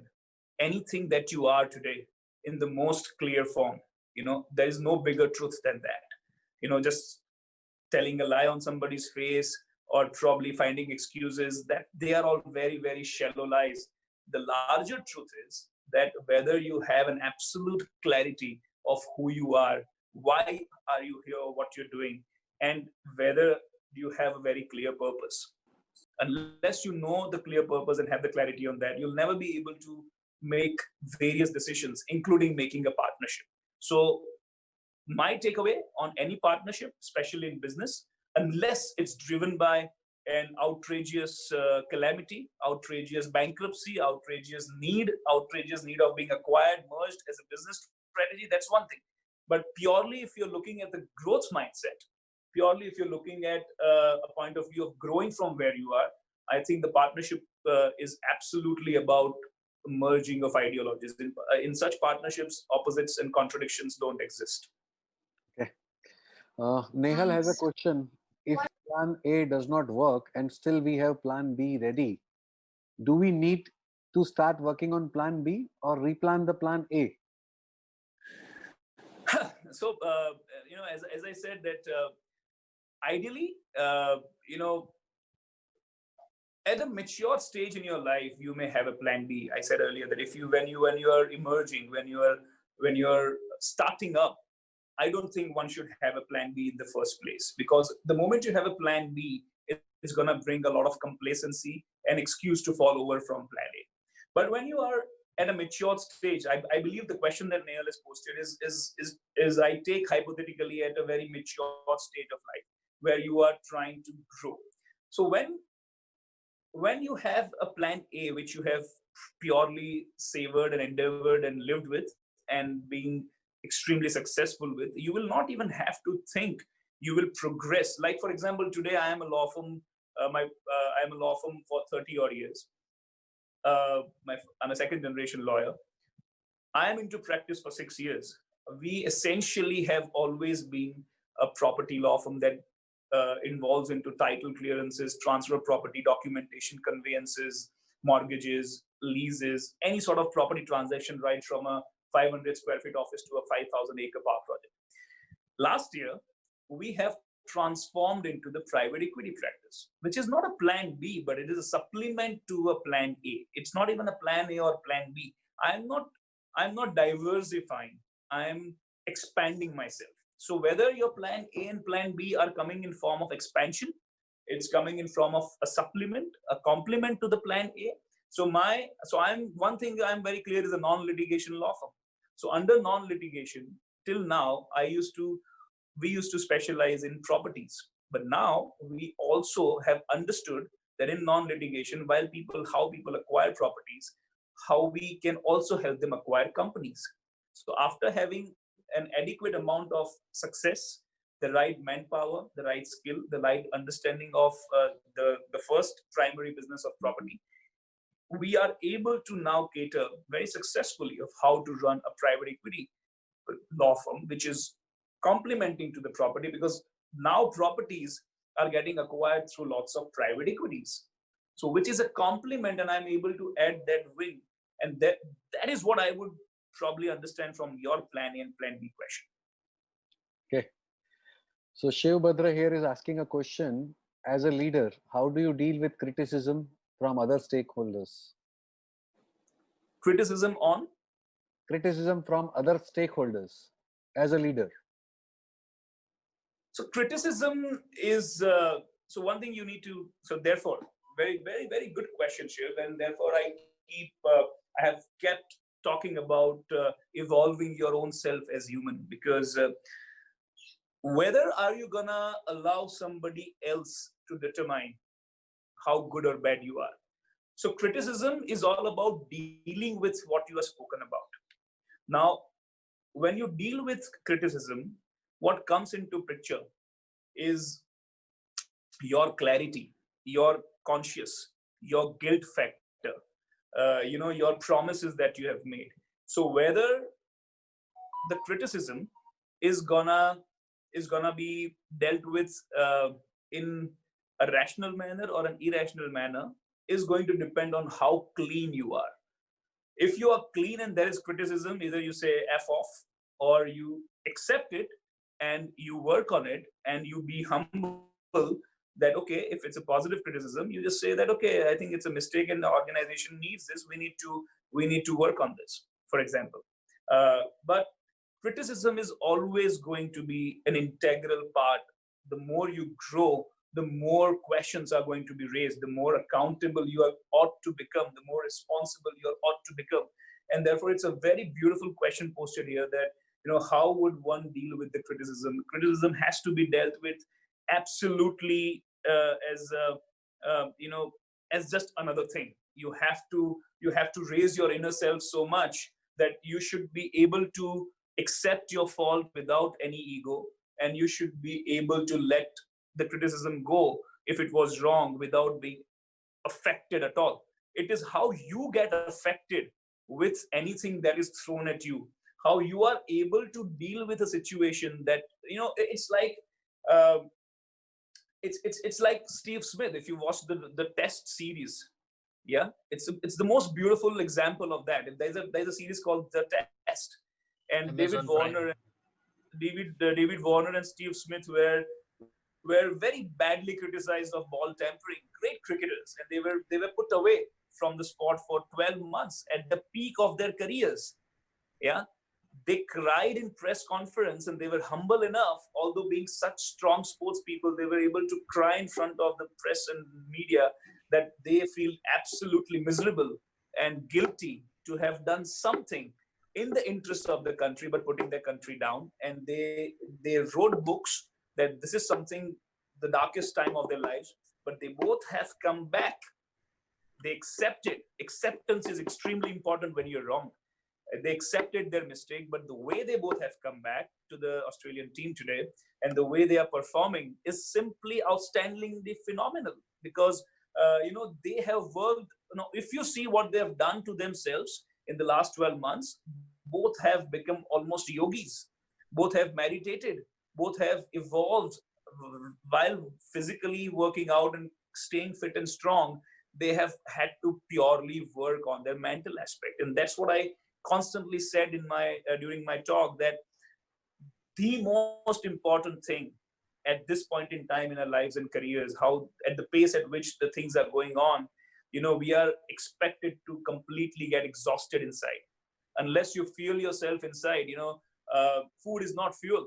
anything that you are today in the most clear form. There is no bigger truth than that. Just telling a lie on somebody's face, or probably finding excuses, that they are all very, very shallow lies. The larger truth is that whether you have an absolute clarity of who you are, why are you here, what you're doing, and whether you have a very clear purpose. Unless you know the clear purpose and have the clarity on that, you'll never be able to make various decisions, including making a partnership. So my takeaway on any partnership, especially in business, unless it's driven by an outrageous calamity, outrageous bankruptcy, outrageous need of being acquired, merged as a business strategy, that's one thing. But purely if you're looking at the growth mindset, purely if you're looking at a point of view of growing from where you are, I think the partnership is absolutely about merging of ideologies. In such partnerships, opposites and contradictions don't exist. Okay. Nehal has a question. plan A does not work and still we have plan B ready, do we need to start working on plan B or replan the plan A? So, as I said that ideally, you know, at a mature stage in your life, you may have a plan B. I said earlier that if you when you are emerging, when you're starting up, I don't think one should have a plan B in the first place, because the moment you have a plan B, it's going to bring a lot of complacency and excuse to fall over from plan A. But when you are at a mature stage, I believe the question that Nehal has posted is I take hypothetically at a very mature state of life where you are trying to grow. So when you have a plan A, which you have purely savored and endeavored and lived with and being extremely successful with, you will not even have to think. You will progress. Like, for example, today I am a law firm. I am a law firm for 30 odd years. I'm a second generation lawyer. I am into practice for 6 years. We essentially have always been a property law firm that involves into title clearances, transfer of property, documentation, conveyances, mortgages, leases, any sort of property transaction, right from a 500 square feet office to a 5,000 acre park project. Last year, we have transformed into the private equity practice, which is not a plan B, but it is a supplement to a plan A. It's not even a plan A or plan B. I'm not diversifying. I'm expanding myself. So whether your plan A and plan B are coming in form of expansion, it's coming in form of a supplement, a complement to the plan A. So I'm one thing I'm very clear is a non-litigation law firm. So under non-litigation, till now, we used to specialize in properties. But now we also have understood that in non-litigation, how people acquire properties, how we can also help them acquire companies. So after having an adequate amount of success, the right manpower, the right skill, the right understanding of the first primary business of property, we are able to now cater very successfully of how to run a private equity law firm, which is complementing to the property, because now properties are getting acquired through lots of private equities. So which is a complement, and I'm able to add that wing. And that is what I would probably understand from your plan A and plan B question. Okay. So Shiv Badra here is asking a question. As a leader, how do you deal with criticism from other stakeholders? Criticism on? Criticism from other stakeholders as a leader. So criticism is, so one thing you need to, so therefore, very, very, very good question, Shiv. And therefore I have kept talking about evolving your own self as human, because whether are you gonna allow somebody else to determine how good or bad you are. So criticism is all about dealing with what you have spoken about. Now, when you deal with criticism, what comes into picture is your clarity, your conscious, your guilt factor, your promises that you have made. So whether the criticism is gonna be dealt with in a rational manner or an irrational manner is going to depend on how clean you are. If you are clean and there is criticism, either you say F off or you accept it and you work on it and you be humble that, okay, if it's a positive criticism, you just say that, okay, I think it's a mistake and the organization needs this. We need to work on this, for example. But criticism is always going to be an integral part. The more you grow, the more questions are going to be raised, the more accountable you ought to become, the more responsible you ought to become. And therefore, it's a very beautiful question posted here that, how would one deal with the criticism? Criticism has to be dealt with absolutely as just another thing. You have to raise your inner self so much that you should be able to accept your fault without any ego, and you should be able to let the criticism go if it was wrong without being affected at all. It is how you get affected with anything that is thrown at you, how you are able to deal with a situation that, it's like, it's like Steve Smith. If you watch the Test series, yeah, it's the most beautiful example of that. There's a series called The Test, and Amazon Prime. David Warner and Steve Smith were very badly criticized of ball tampering. Great cricketers, and they were put away from the sport for 12 months at the peak of their careers. Yeah, they cried in press conference, and they were humble enough, although being such strong sports people, they were able to cry in front of the press and media that they feel absolutely miserable and guilty to have done something in the interest of the country but putting their country down. And they wrote books that this is something, the darkest time of their lives, but they both have come back. They accepted. Acceptance is extremely important when you're wrong. They accepted their mistake, but the way they both have come back to the Australian team today and the way they are performing is simply outstandingly phenomenal, because they have worked. If you see what they have done to themselves in the last 12 months, both have become almost yogis. Both have meditated. Both have evolved while physically working out and staying fit and strong. They have had to purely work on their mental aspect, and that's what I constantly said in my during my talk, that the most important thing at this point in time in our lives and careers, how at the pace at which the things are going on, we are expected to completely get exhausted inside. Unless you fuel yourself inside, food is not fuel.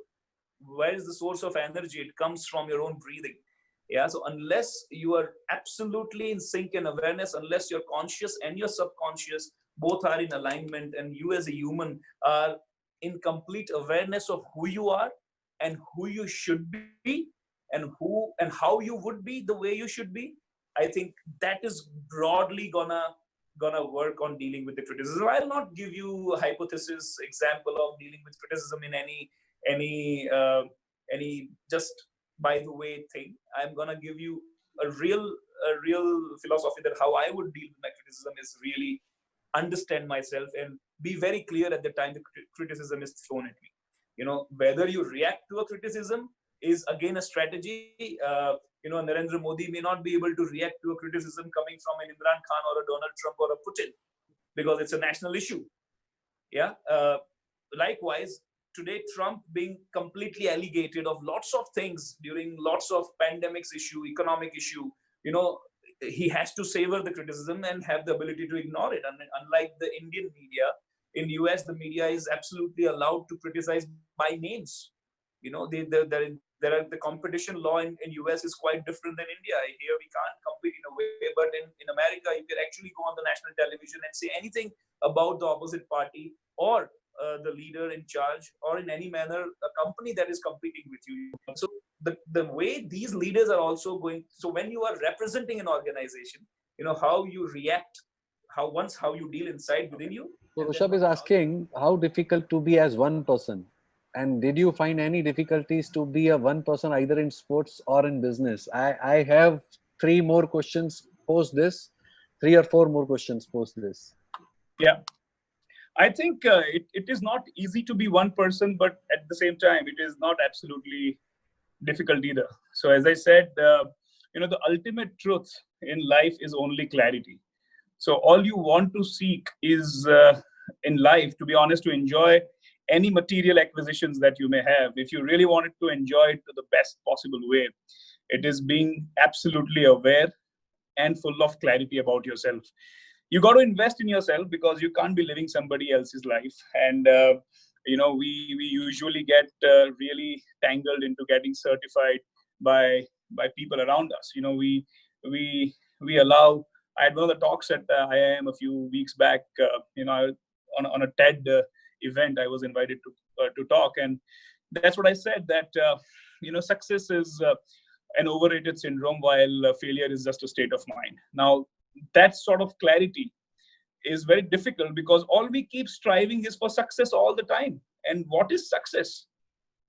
Where is the source of energy? It comes from your own breathing. Yeah, so unless you are absolutely in sync and awareness, unless you're conscious and your subconscious both are in alignment, and you as a human are in complete awareness of who you are and who you should be, and how you would be the way you should be, I think that is broadly gonna work on dealing with the criticism. I'll not give you a hypothesis example of dealing with criticism in any just by the way thing. I'm gonna give you a real philosophy that how I would deal with my criticism is really understand myself and be very clear at the time the criticism is thrown at me. Whether you react to a criticism is again a strategy. Narendra Modi may not be able to react to a criticism coming from an Imran Khan or a Donald Trump or a Putin, because it's a national issue. Yeah. Likewise, today Trump being completely allegated of lots of things during lots of pandemics issue, economic issue, you know, he has to savor the criticism and have the ability to ignore it. And unlike the Indian media, in US, the media is absolutely allowed to criticize by names. There are the competition law in US is quite different than India. Here we can't compete in a way, but in America, you can actually go on the national television and say anything about the opposite party or the leader in charge, or in any manner a company that is competing with you. So the way these leaders are also going. So when you are representing an organization, how you react, how you deal inside within you. So Rishabh is asking how difficult to be as one person. And did you find any difficulties to be a one person either in sports or in business? I have three more questions post this, 3 or 4 more questions post this. Yeah, I think it is not easy to be one person, but at the same time, it is not absolutely difficult either. So as I said, the ultimate truth in life is only clarity. So all you want to seek is in life, to be honest, to enjoy any material acquisitions that you may have. If you really wanted to enjoy it to the best possible way, it is being absolutely aware and full of clarity about yourself. You got to invest in yourself, because you can't be living somebody else's life. And we usually get really tangled into getting certified by people around us. We allow. I had one of the talks at IIM a few weeks back. On a TED event, I was invited to talk, and that's what I said, that success is an overrated syndrome, while failure is just a state of mind. Now, that sort of clarity is very difficult, because all we keep striving is for success all the time. And what is success?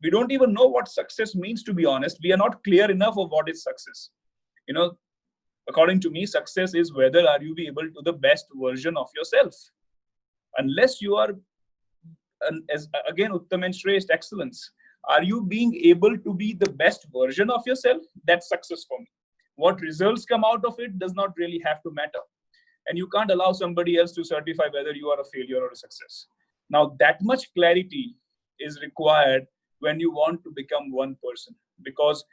We don't even know what success means, to be honest. We are not clear enough of what is success. According to me, success is whether are you be able to the best version of yourself. Unless you are, as again, Uttam and Shrestha, excellence. Are you being able to be the best version of yourself? That's success for me. What results come out of it does not really have to matter. And you can't allow somebody else to certify whether you are a failure or a success. Now, that much clarity is required when you want to become one person, because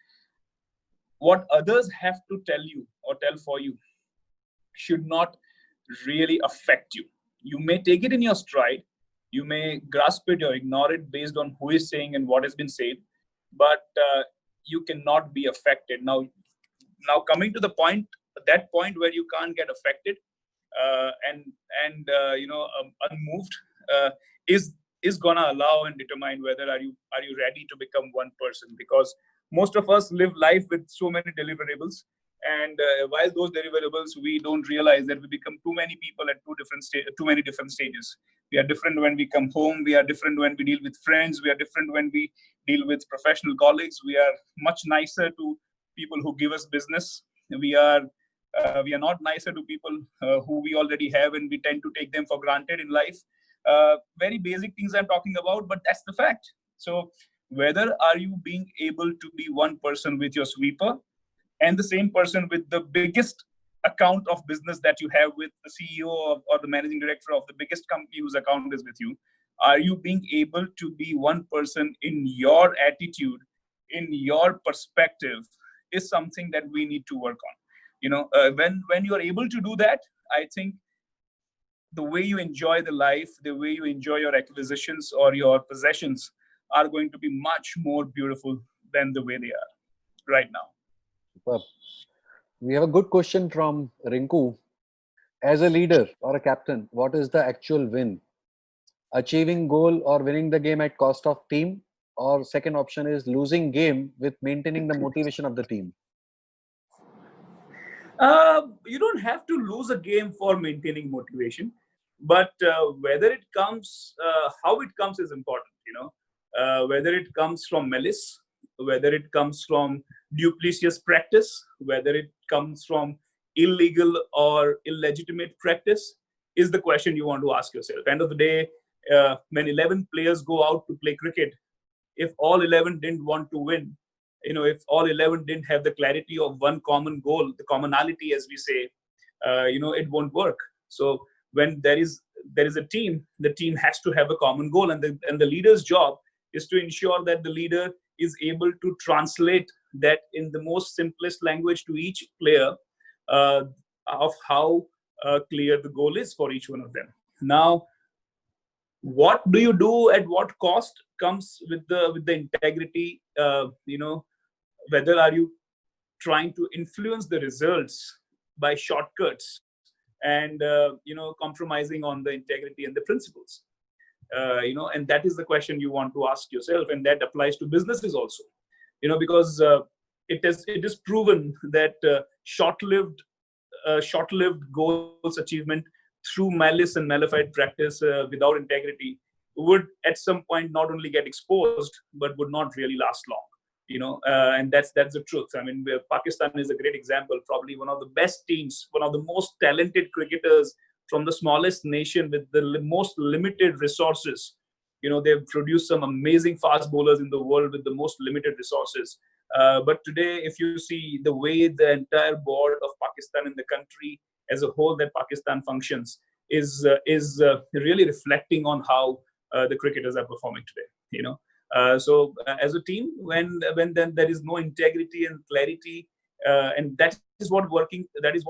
what others have to tell you or tell for you should not really affect you. You may take it in your stride, you may grasp it or ignore it based on who is saying and what has been said, but you cannot be affected. Now coming to the point, that point where you can't get affected and unmoved, uh, is gonna allow and determine whether are you ready to become one person, because most of us live life with so many deliverables, and while those deliverables, we don't realize that we become too many people at too many different stages. We are different when we come home, we are different when we deal with friends, we are different when we deal with professional colleagues, we are much nicer to people who give us business, we are not nicer to people who we already have, and we tend to take them for granted in life. Very basic things I'm talking about, but that's the fact. So whether are you being able to be one person with your sweeper and the same person with the biggest account of business that you have with the CEO or the managing director of the biggest company whose account is with you, are you being able to be one person in your attitude, in your perspective, is something that we need to work on. When you are able to do that, I think the way you enjoy the life, the way you enjoy your acquisitions or your possessions are going to be much more beautiful than the way they are right now. Superb. We have a good question from Rinku. As a leader or a captain, what is the actual win? Achieving goal or winning the game at cost of team? Or second option is losing game with maintaining the motivation of the team? You don't have to lose a game for maintaining motivation, but whether it comes, how it comes is important. Whether it comes from malice, whether it comes from duplicitous practice, whether it comes from illegal or illegitimate practice, is the question you want to ask yourself. End of the day, when 11 players go out to play cricket, if all 11 didn't want to win, if all 11 didn't have the clarity of one common goal, the commonality, as we say, it won't work. So when there is a team, the team has to have a common goal, and the leader's job is to ensure that the leader is able to translate that in the most simplest language to each player, uh, of how clear the goal is for each one of them. Now, what do you do at what cost comes with the integrity. Whether are you trying to influence the results by shortcuts and compromising on the integrity and the principles, and that is the question you want to ask yourself, and that applies to businesses also, because it is proven that short-lived goals achievement through malice and malified practice without integrity would at some point not only get exposed but would not really last long. And that's the truth. I mean, Pakistan is a great example, probably one of the best teams, one of the most talented cricketers from the smallest nation with the most limited resources. They've produced some amazing fast bowlers in the world with the most limited resources. But today, if you see the way the entire board of Pakistan and the country as a whole that Pakistan functions is really reflecting on how the cricketers are performing today. So as a team, when then there is no integrity and clarity, and that is what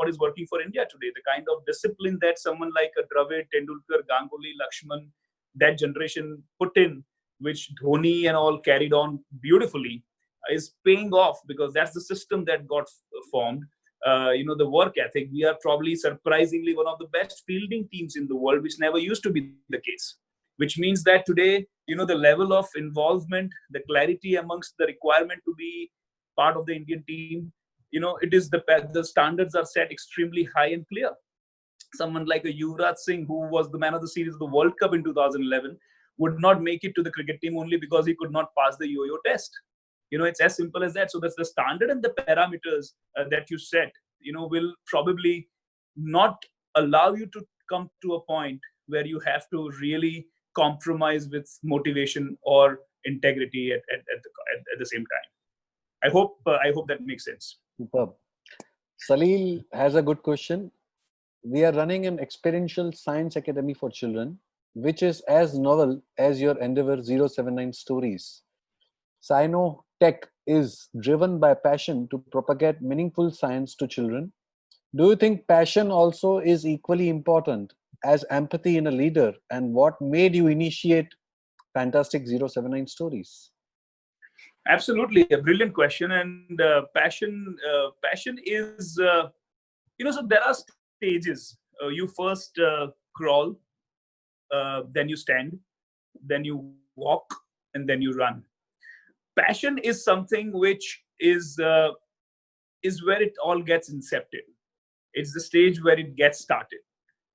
is working for India today. The kind of discipline that someone like a Dravid, Tendulkar, Ganguly, Lakshman, that generation put in, which Dhoni and all carried on beautifully, is paying off, because that's the system that got formed. The work ethic. We are probably surprisingly one of the best fielding teams in the world, which never used to be the case. Which means that today, the level of involvement, the clarity amongst the requirement to be part of the Indian team, it is the standards are set extremely high and clear. Someone like a Yuvraj Singh, who was the man of the series of the World Cup in 2011, would not make it to the cricket team only because he could not pass the yo-yo test. It's as simple as that. So that's the standard and the parameters that you set, will probably not allow you to come to a point where you have to really compromise with motivation or integrity at the same time. I hope that makes sense. Superb. Salil has a good question. We are running an experiential science academy for children, which is as novel as your endeavor 079 stories. Sino Tech is driven by passion to propagate meaningful science to children. Do you think passion also is equally important as empathy in a leader? And what made you initiate Fantastic 079 stories? Absolutely, a brilliant question. And passion is so there are stages. You first crawl, then you stand, then you walk, and then you run. Passion is something which is where it all gets incepted. It's the stage where it gets started.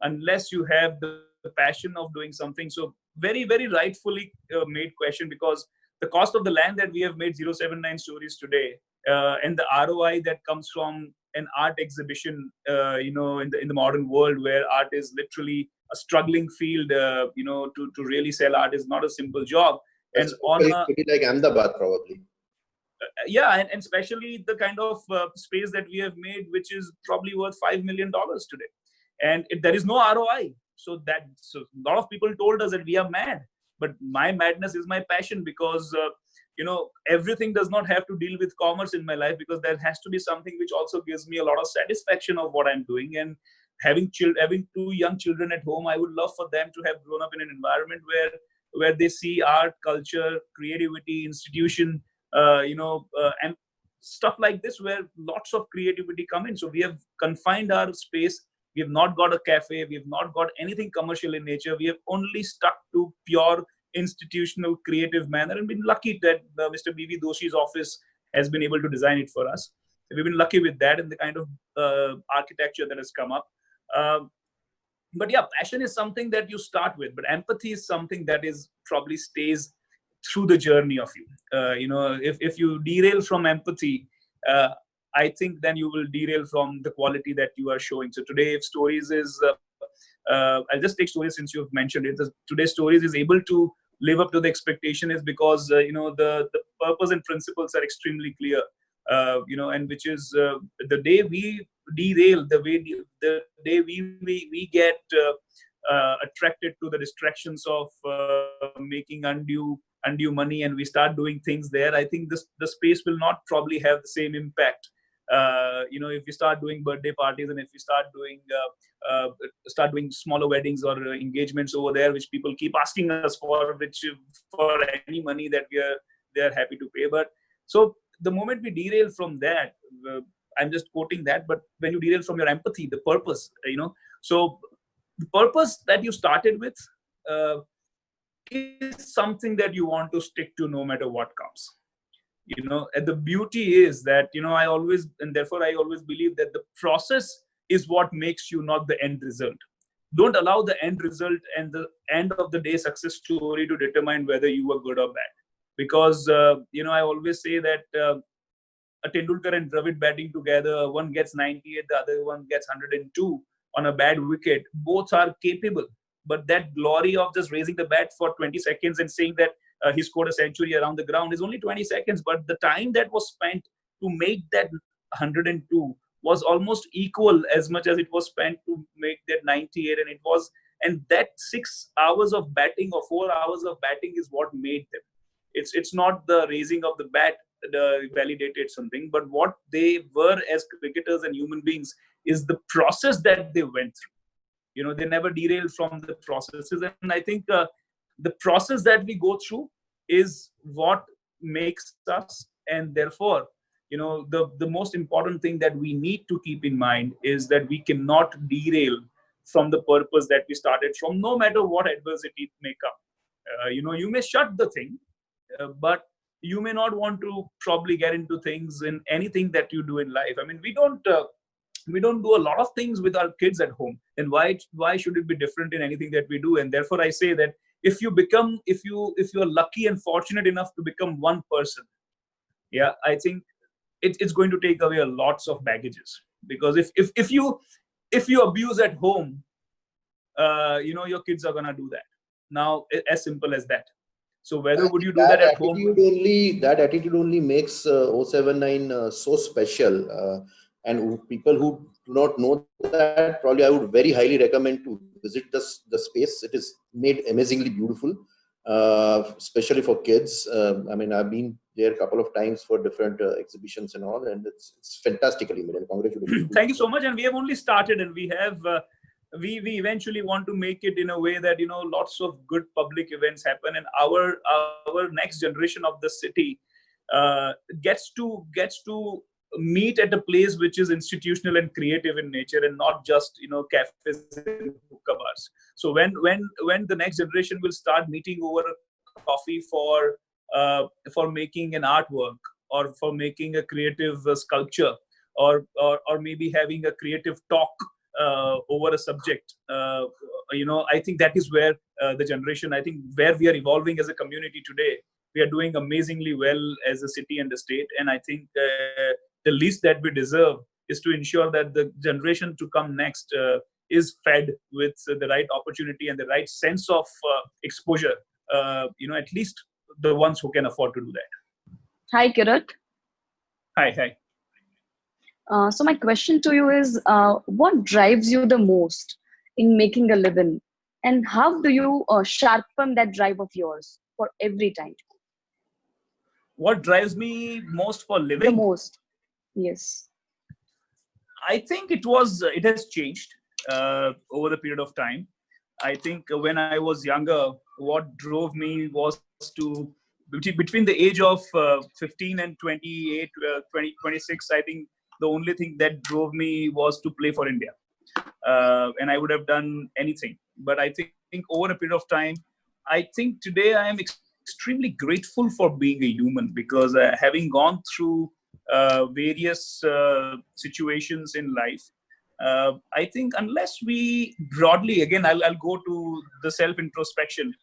Unless you have the passion of doing something. So very, very rightfully made question, because the cost of the land that we have made 079 stories today, and the ROI that comes from an art exhibition, in the modern world, where art is literally a struggling field, to really sell art is not a simple job. That's And on a pretty like Ahmedabad, probably. Yeah, and especially the kind of space that we have made, which is probably worth $5 million today, and there is no ROI. So a lot of people told us that we are mad, but my madness is my passion, because everything does not have to deal with commerce in my life, because there has to be something which also gives me a lot of satisfaction of what I'm doing. And having two young children at home, I would love for them to have grown up in an environment where they see art, culture, creativity, institution, and stuff like this, where lots of creativity come in. So we have confined our space. We have not got a cafe. We have not got anything commercial in nature. We have only stuck to pure institutional creative manner, and been lucky that Mr. B.V. Doshi's office has been able to design it for us. So we've been lucky with that and the kind of architecture that has come up. But yeah, passion is something that you start with, but empathy is something that is probably stays through the journey of you. If you derail from empathy, I think then you will derail from the quality that you are showing. So today, if stories is, I'll just take stories since you've mentioned it. Today, stories is able to live up to the expectation is because the purpose and principles are extremely clear. And which is the day we derail, the day we get attracted to the distractions of making undue money, and we start doing things there. I think the space will not probably have the same impact. If we start doing birthday parties, and if we start doing smaller weddings or engagements over there, which people keep asking us for any money that they are happy to pay. But so the moment we derail from that, I'm just quoting that, but when you derail from your empathy, the purpose, so the purpose that you started with is something that you want to stick to no matter what comes. And the beauty is that, I always believe that the process is what makes you, not the end result. Don't allow the end result and the end of the day success story to determine whether you were good or bad. Because, I always say that a Tendulkar and Dravid batting together, one gets 98, the other one gets 102 on a bad wicket. Both are capable. But that glory of just raising the bat for 20 seconds and saying that he scored a century around the ground is only 20 seconds. But the time that was spent to make that 102 was almost equal as much as it was spent to make that 98. And that 6 hours of batting or 4 hours of batting is what made them. It's not the raising of the bat that validated something, but what they were as cricketers and human beings is the process that they went through. They never derailed from the processes. And I think the process that we go through is what makes us. And therefore, the most important thing that we need to keep in mind is that we cannot derail from the purpose that we started from, no matter what adversity may come. You may shut the thing, but you may not want to probably get into things in anything that you do in life. I mean, we don't do a lot of things with our kids at home. And why should it be different in anything that we do? And therefore, I say that if you are lucky and fortunate enough to become one person, I think it's going to take away lots of baggages. Because if you abuse at home, your kids are gonna do that. Now, as simple as that. So whether I would think you do that at home? that attitude only makes 079 so special. And people who do not know that, probably I would very highly recommend to visit the space. It is made amazingly beautiful, especially for kids. I mean, I've been there a couple of times for different exhibitions and all, and it's fantastically made. And congratulations to Thank you you. so much. And we have only started, and we have we eventually want to make it in a way that lots of good public events happen, and our next generation of the city gets to meet at a place which is institutional and creative in nature, and not just cafes and hookah bars. So when the next generation will start meeting over a coffee for making an artwork, or for making a creative sculpture, or maybe having a creative talk over a subject. I think that is where the generation, I think, where we are evolving as a community today. We are doing amazingly well as a city and a state, and I think the least that we deserve is to ensure that the generation to come next is fed with the right opportunity and the right sense of exposure. At least the ones who can afford to do that. Hi, Kirat. Hi, hi. So my question to you is, what drives you the most in making a living, and how do you sharpen that drive of yours for every time? What drives me most for The living? most, yes. I think it has changed over the period of time. I think when I was younger, what drove me was to between the age of 15 and 28, 26. I think the only thing that drove me was to play for India, and I would have done anything. But I think over a period of time, I think today I am extremely grateful for being a human, because having gone through various situations in life, I think unless we broadly, again, I'll go to the self introspection.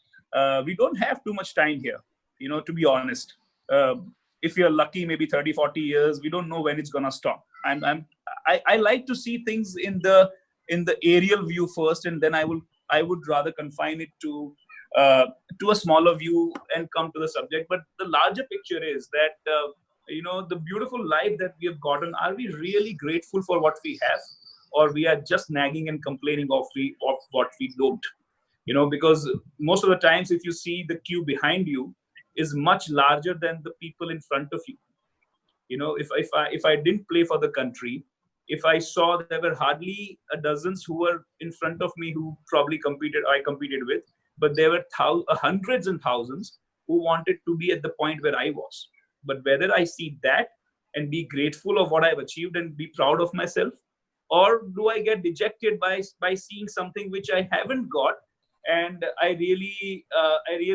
We don't have too much time here, to be honest. Uh, if you're lucky, maybe 30, 40 years, we don't know when it's gonna stop. I like to see things in the aerial view first, and then I would rather confine it to a smaller view and come to the subject. But the larger picture is that the beautiful life that we have gotten. Are we really grateful for what we have, or we are just nagging and complaining of what we don't? Because most of the times, if you see, the queue behind you is much larger than the people in front of you. If I didn't play for the country, if I saw there were hardly a dozens who were in front of me who probably I competed with, but there were hundreds and thousands who wanted to be at the point where I was. But whether I see that and be grateful of what I've achieved and be proud of myself, or do I get dejected by seeing something which I haven't got, and I really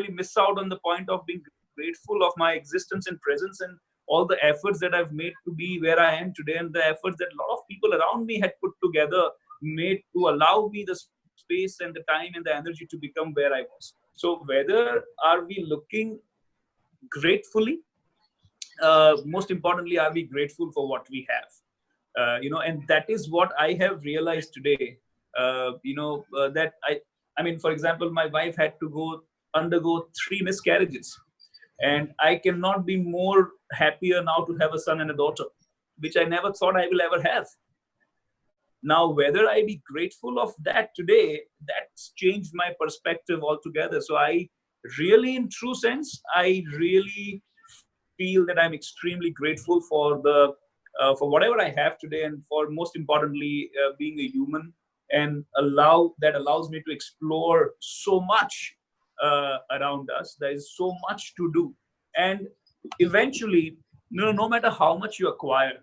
miss out on the point of being grateful of my existence and presence, and all the efforts that I've made to be where I am today, and the efforts that a lot of people around me had put together, made to allow me the space and the time and the energy to become where I was. So whether are we looking gratefully, most importantly, are we grateful for what we have? And that is what I have realized today. That I mean, for example, my wife had to undergo 3 miscarriages, and I cannot be more happier now to have a son and a daughter, which I never thought I will ever have. Now, whether I be grateful of that today, that's changed my perspective altogether. So I really, in true sense, I really feel that I'm extremely grateful for whatever I have today, and for, most importantly, being a human, and allows me to explore so much around us. There is so much to do, and eventually, no matter how much you acquire,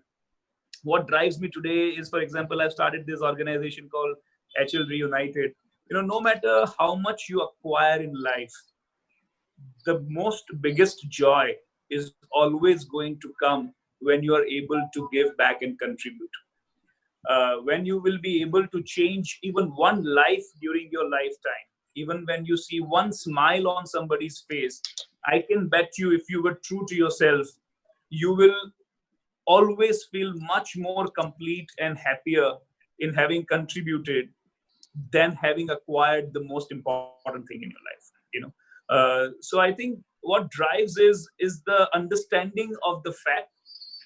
what drives me today is, for example, I've started this organization called HL Reunited. No matter how much you acquire in life, the most biggest joy is always going to come when you are able to give back and contribute. When you will be able to change even one life during your lifetime, even when you see one smile on somebody's face, I can bet you, if you were true to yourself, you will always feel much more complete and happier in having contributed than having acquired the most important thing in your life. So I think what drives is the understanding of the fact.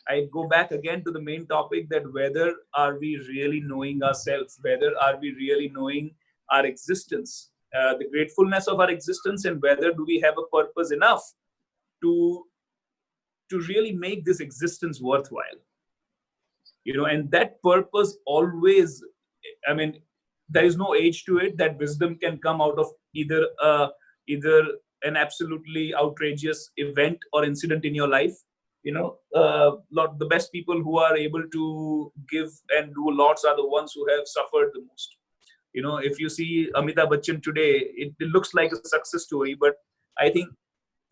I go back again to the main topic, that whether are we really knowing ourselves, whether are we really knowing our existence, the gratefulness of our existence, and whether do we have a purpose enough to really make this existence worthwhile. And that purpose always, I mean, there is no age to it. That wisdom can come out of either an absolutely outrageous event or incident in your life. The best people who are able to give and do lots are the ones who have suffered the most. If you see Amitabh Bachchan today, it looks like a success story, but I think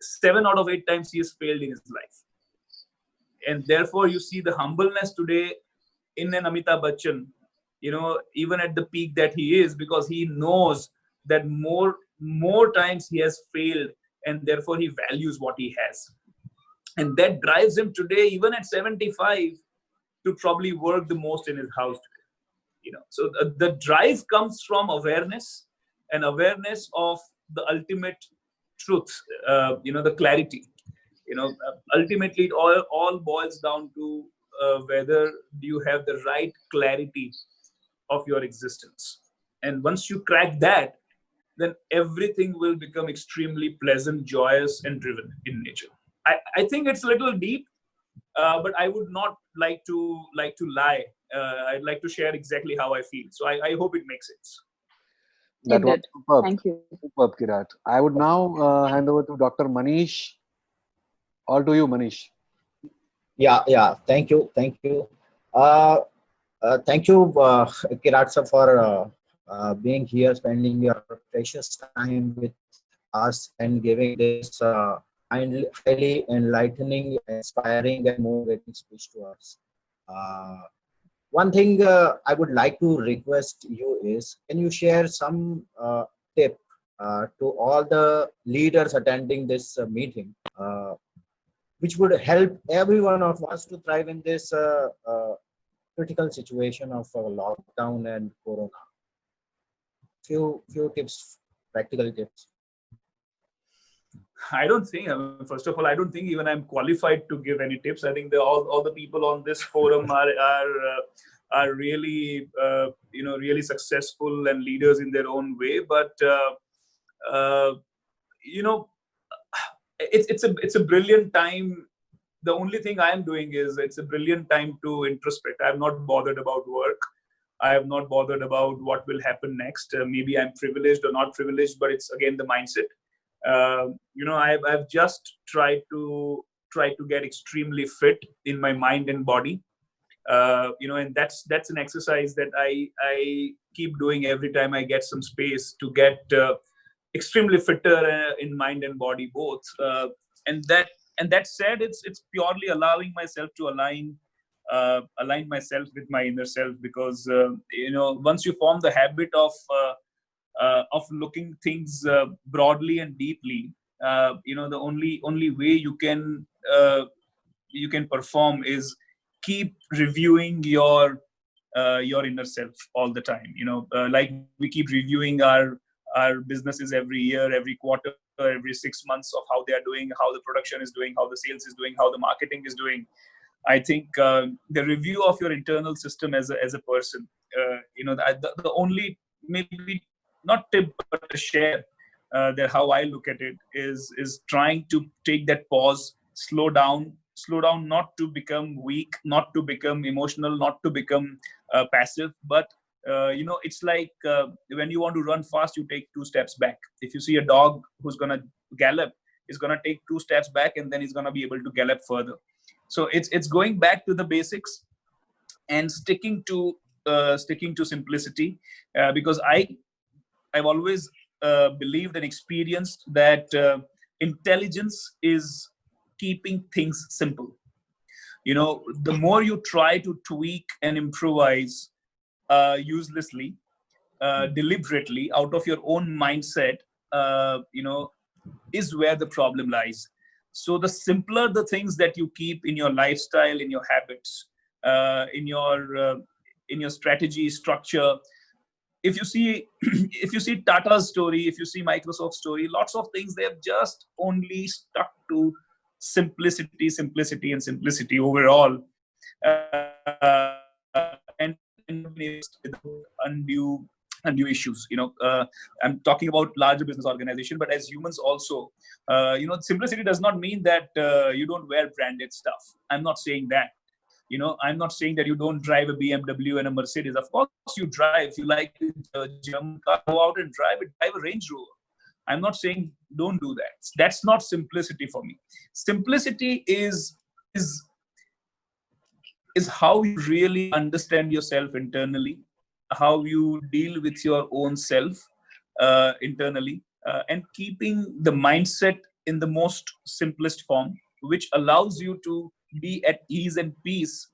7 out of 8 times he has failed in his life. And therefore, you see the humbleness today in an Amitabh Bachchan, even at the peak that he is, because he knows that more times he has failed, and therefore he values what he has. And that drives him today, even at 75, to probably work the most in his house today. So the drive comes from awareness, and awareness of the ultimate truth, the clarity. Ultimately, it all boils down to whether you have the right clarity of your existence. And once you crack that, then everything will become extremely pleasant, joyous, and driven in nature. I think it's a little deep, but I would not like to lie. I'd like to share exactly how I feel. So I hope it makes sense. That You was did. superb. Thank you. Superb, Kirat. I would now hand over to Dr. Manish. All to you, Manish. Yeah. Thank you. Thank you, Kirat sir, for being here, spending your precious time with us, and giving this highly enlightening, inspiring, and motivating speech to us. One thing I would like to request you is, can you share some tip to all the leaders attending this meeting, which would help every one of us to thrive in this critical situation of lockdown and corona? Few tips, practical tips. I don't think, first of all, I don't think even I'm qualified to give any tips. I think all the people on this forum are really, really successful and leaders in their own way. But, it's a brilliant time. The only thing I am doing is, it's a brilliant time to introspect. I'm not bothered about work. I have not bothered about what will happen next. Maybe I'm privileged or not privileged, but it's again the mindset. I've just tried to get extremely fit in my mind and body. And that's an exercise that I keep doing every time I get some space to get extremely fitter in mind and body both. And that said, it's purely allowing myself to align myself with my inner self, because once you form the habit of looking things broadly and deeply, the only way you can perform is keep reviewing your inner self all the time. Like we keep reviewing our businesses every year, every quarter, every 6 months, of how they are doing, how the production is doing, how the sales is doing, how the marketing is doing. I think the review of your internal system as a person, the only, maybe not tip, but a share, that how I look at it is trying to take that pause, slow down, not to become weak, not to become emotional, not to become passive, but it's like when you want to run fast, you take 2 steps back. If you see a dog who's gonna gallop, he's gonna take 2 steps back, and then he's gonna be able to gallop further. So it's going back to the basics and sticking to simplicity, because I've always believed and experienced that intelligence is keeping things simple. The more you try to tweak and improvise uselessly, deliberately, out of your own mindset, is where the problem lies. So the simpler the things that you keep in your lifestyle, in your habits, in your strategy, structure, if you see if you see Tata's story, if you see Microsoft's story, lots of things they have just only stuck to simplicity and simplicity overall, and without undue issues. I'm talking about larger business organization, but as humans also, simplicity does not mean that you don't wear branded stuff. I'm not saying that. I'm not saying that you don't drive a BMW and a Mercedes. Of course you drive. If you like a German car, go out and drive it. Drive a Range Rover. I'm not saying don't do that. That's not simplicity for me. Simplicity is how you really understand yourself internally, how you deal with your own self internally, and keeping the mindset in the most simplest form, which allows you to be at ease and peace,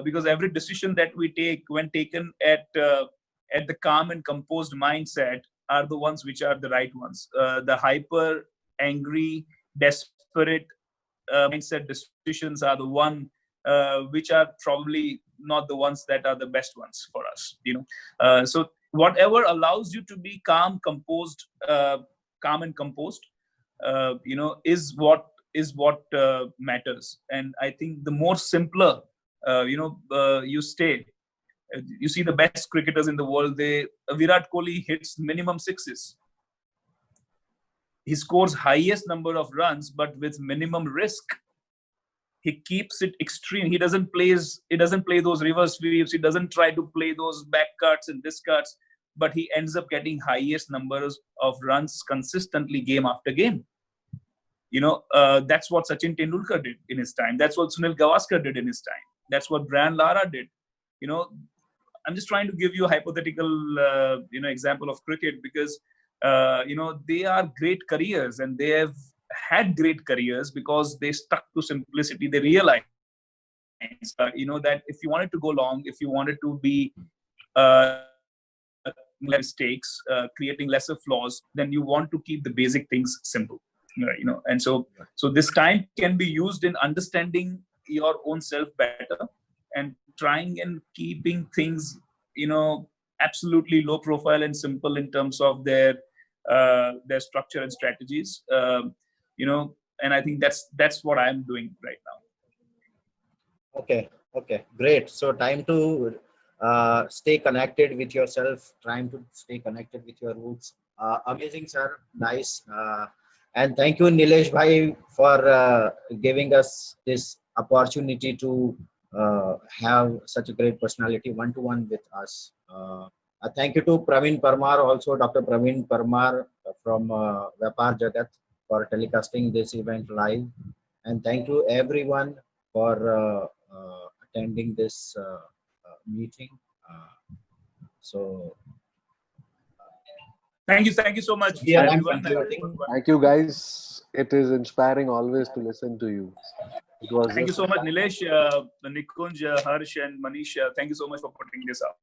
because every decision that we take, when taken at the calm and composed mindset, are the ones which are the right ones. The hyper, angry, desperate mindset decisions are the one which are probably not the ones that are the best ones for us. So whatever allows you to be calm and composed, is what matters. And I think the more simpler you stay, you see the best cricketers in the world, Virat Kohli hits minimum sixes. He scores highest number of runs, but with minimum risk. He keeps it extreme. He doesn't play those reverse sweeps. He doesn't try to play those back cuts and discuts, but he ends up getting highest numbers of runs consistently game after game. That's what Sachin Tendulkar did in his time. That's what Sunil Gavaskar did in his time. That's what Brian Lara did. I'm just trying to give you a hypothetical, example of cricket, because, they are great careers, and they have had great careers because they stuck to simplicity. They realized, that if you wanted to go long, if you wanted to be mistakes, creating lesser flaws, then you want to keep the basic things simple. And so this time can be used in understanding your own self better, and trying and keeping things, absolutely low profile and simple in terms of their structure and strategies. And I think that's what I'm doing right now. Okay, great. So time to stay connected with yourself, trying to stay connected with your roots. Amazing, sir. Nice. And thank you, Nilesh Bhai, for giving us this opportunity to have such a great personality one-to-one with us. Thank you to Praveen Parmar, also Dr. Praveen Parmar from Vyapaar Jagat, for telecasting this event live. And thank you everyone for attending this meeting. Thank you so much, Yeah, everyone. Thank you, guys. It is inspiring always to listen to you. Thank you so much, Nilesh, Nikunj, Harsh, and Manish. Thank you so much for putting this up.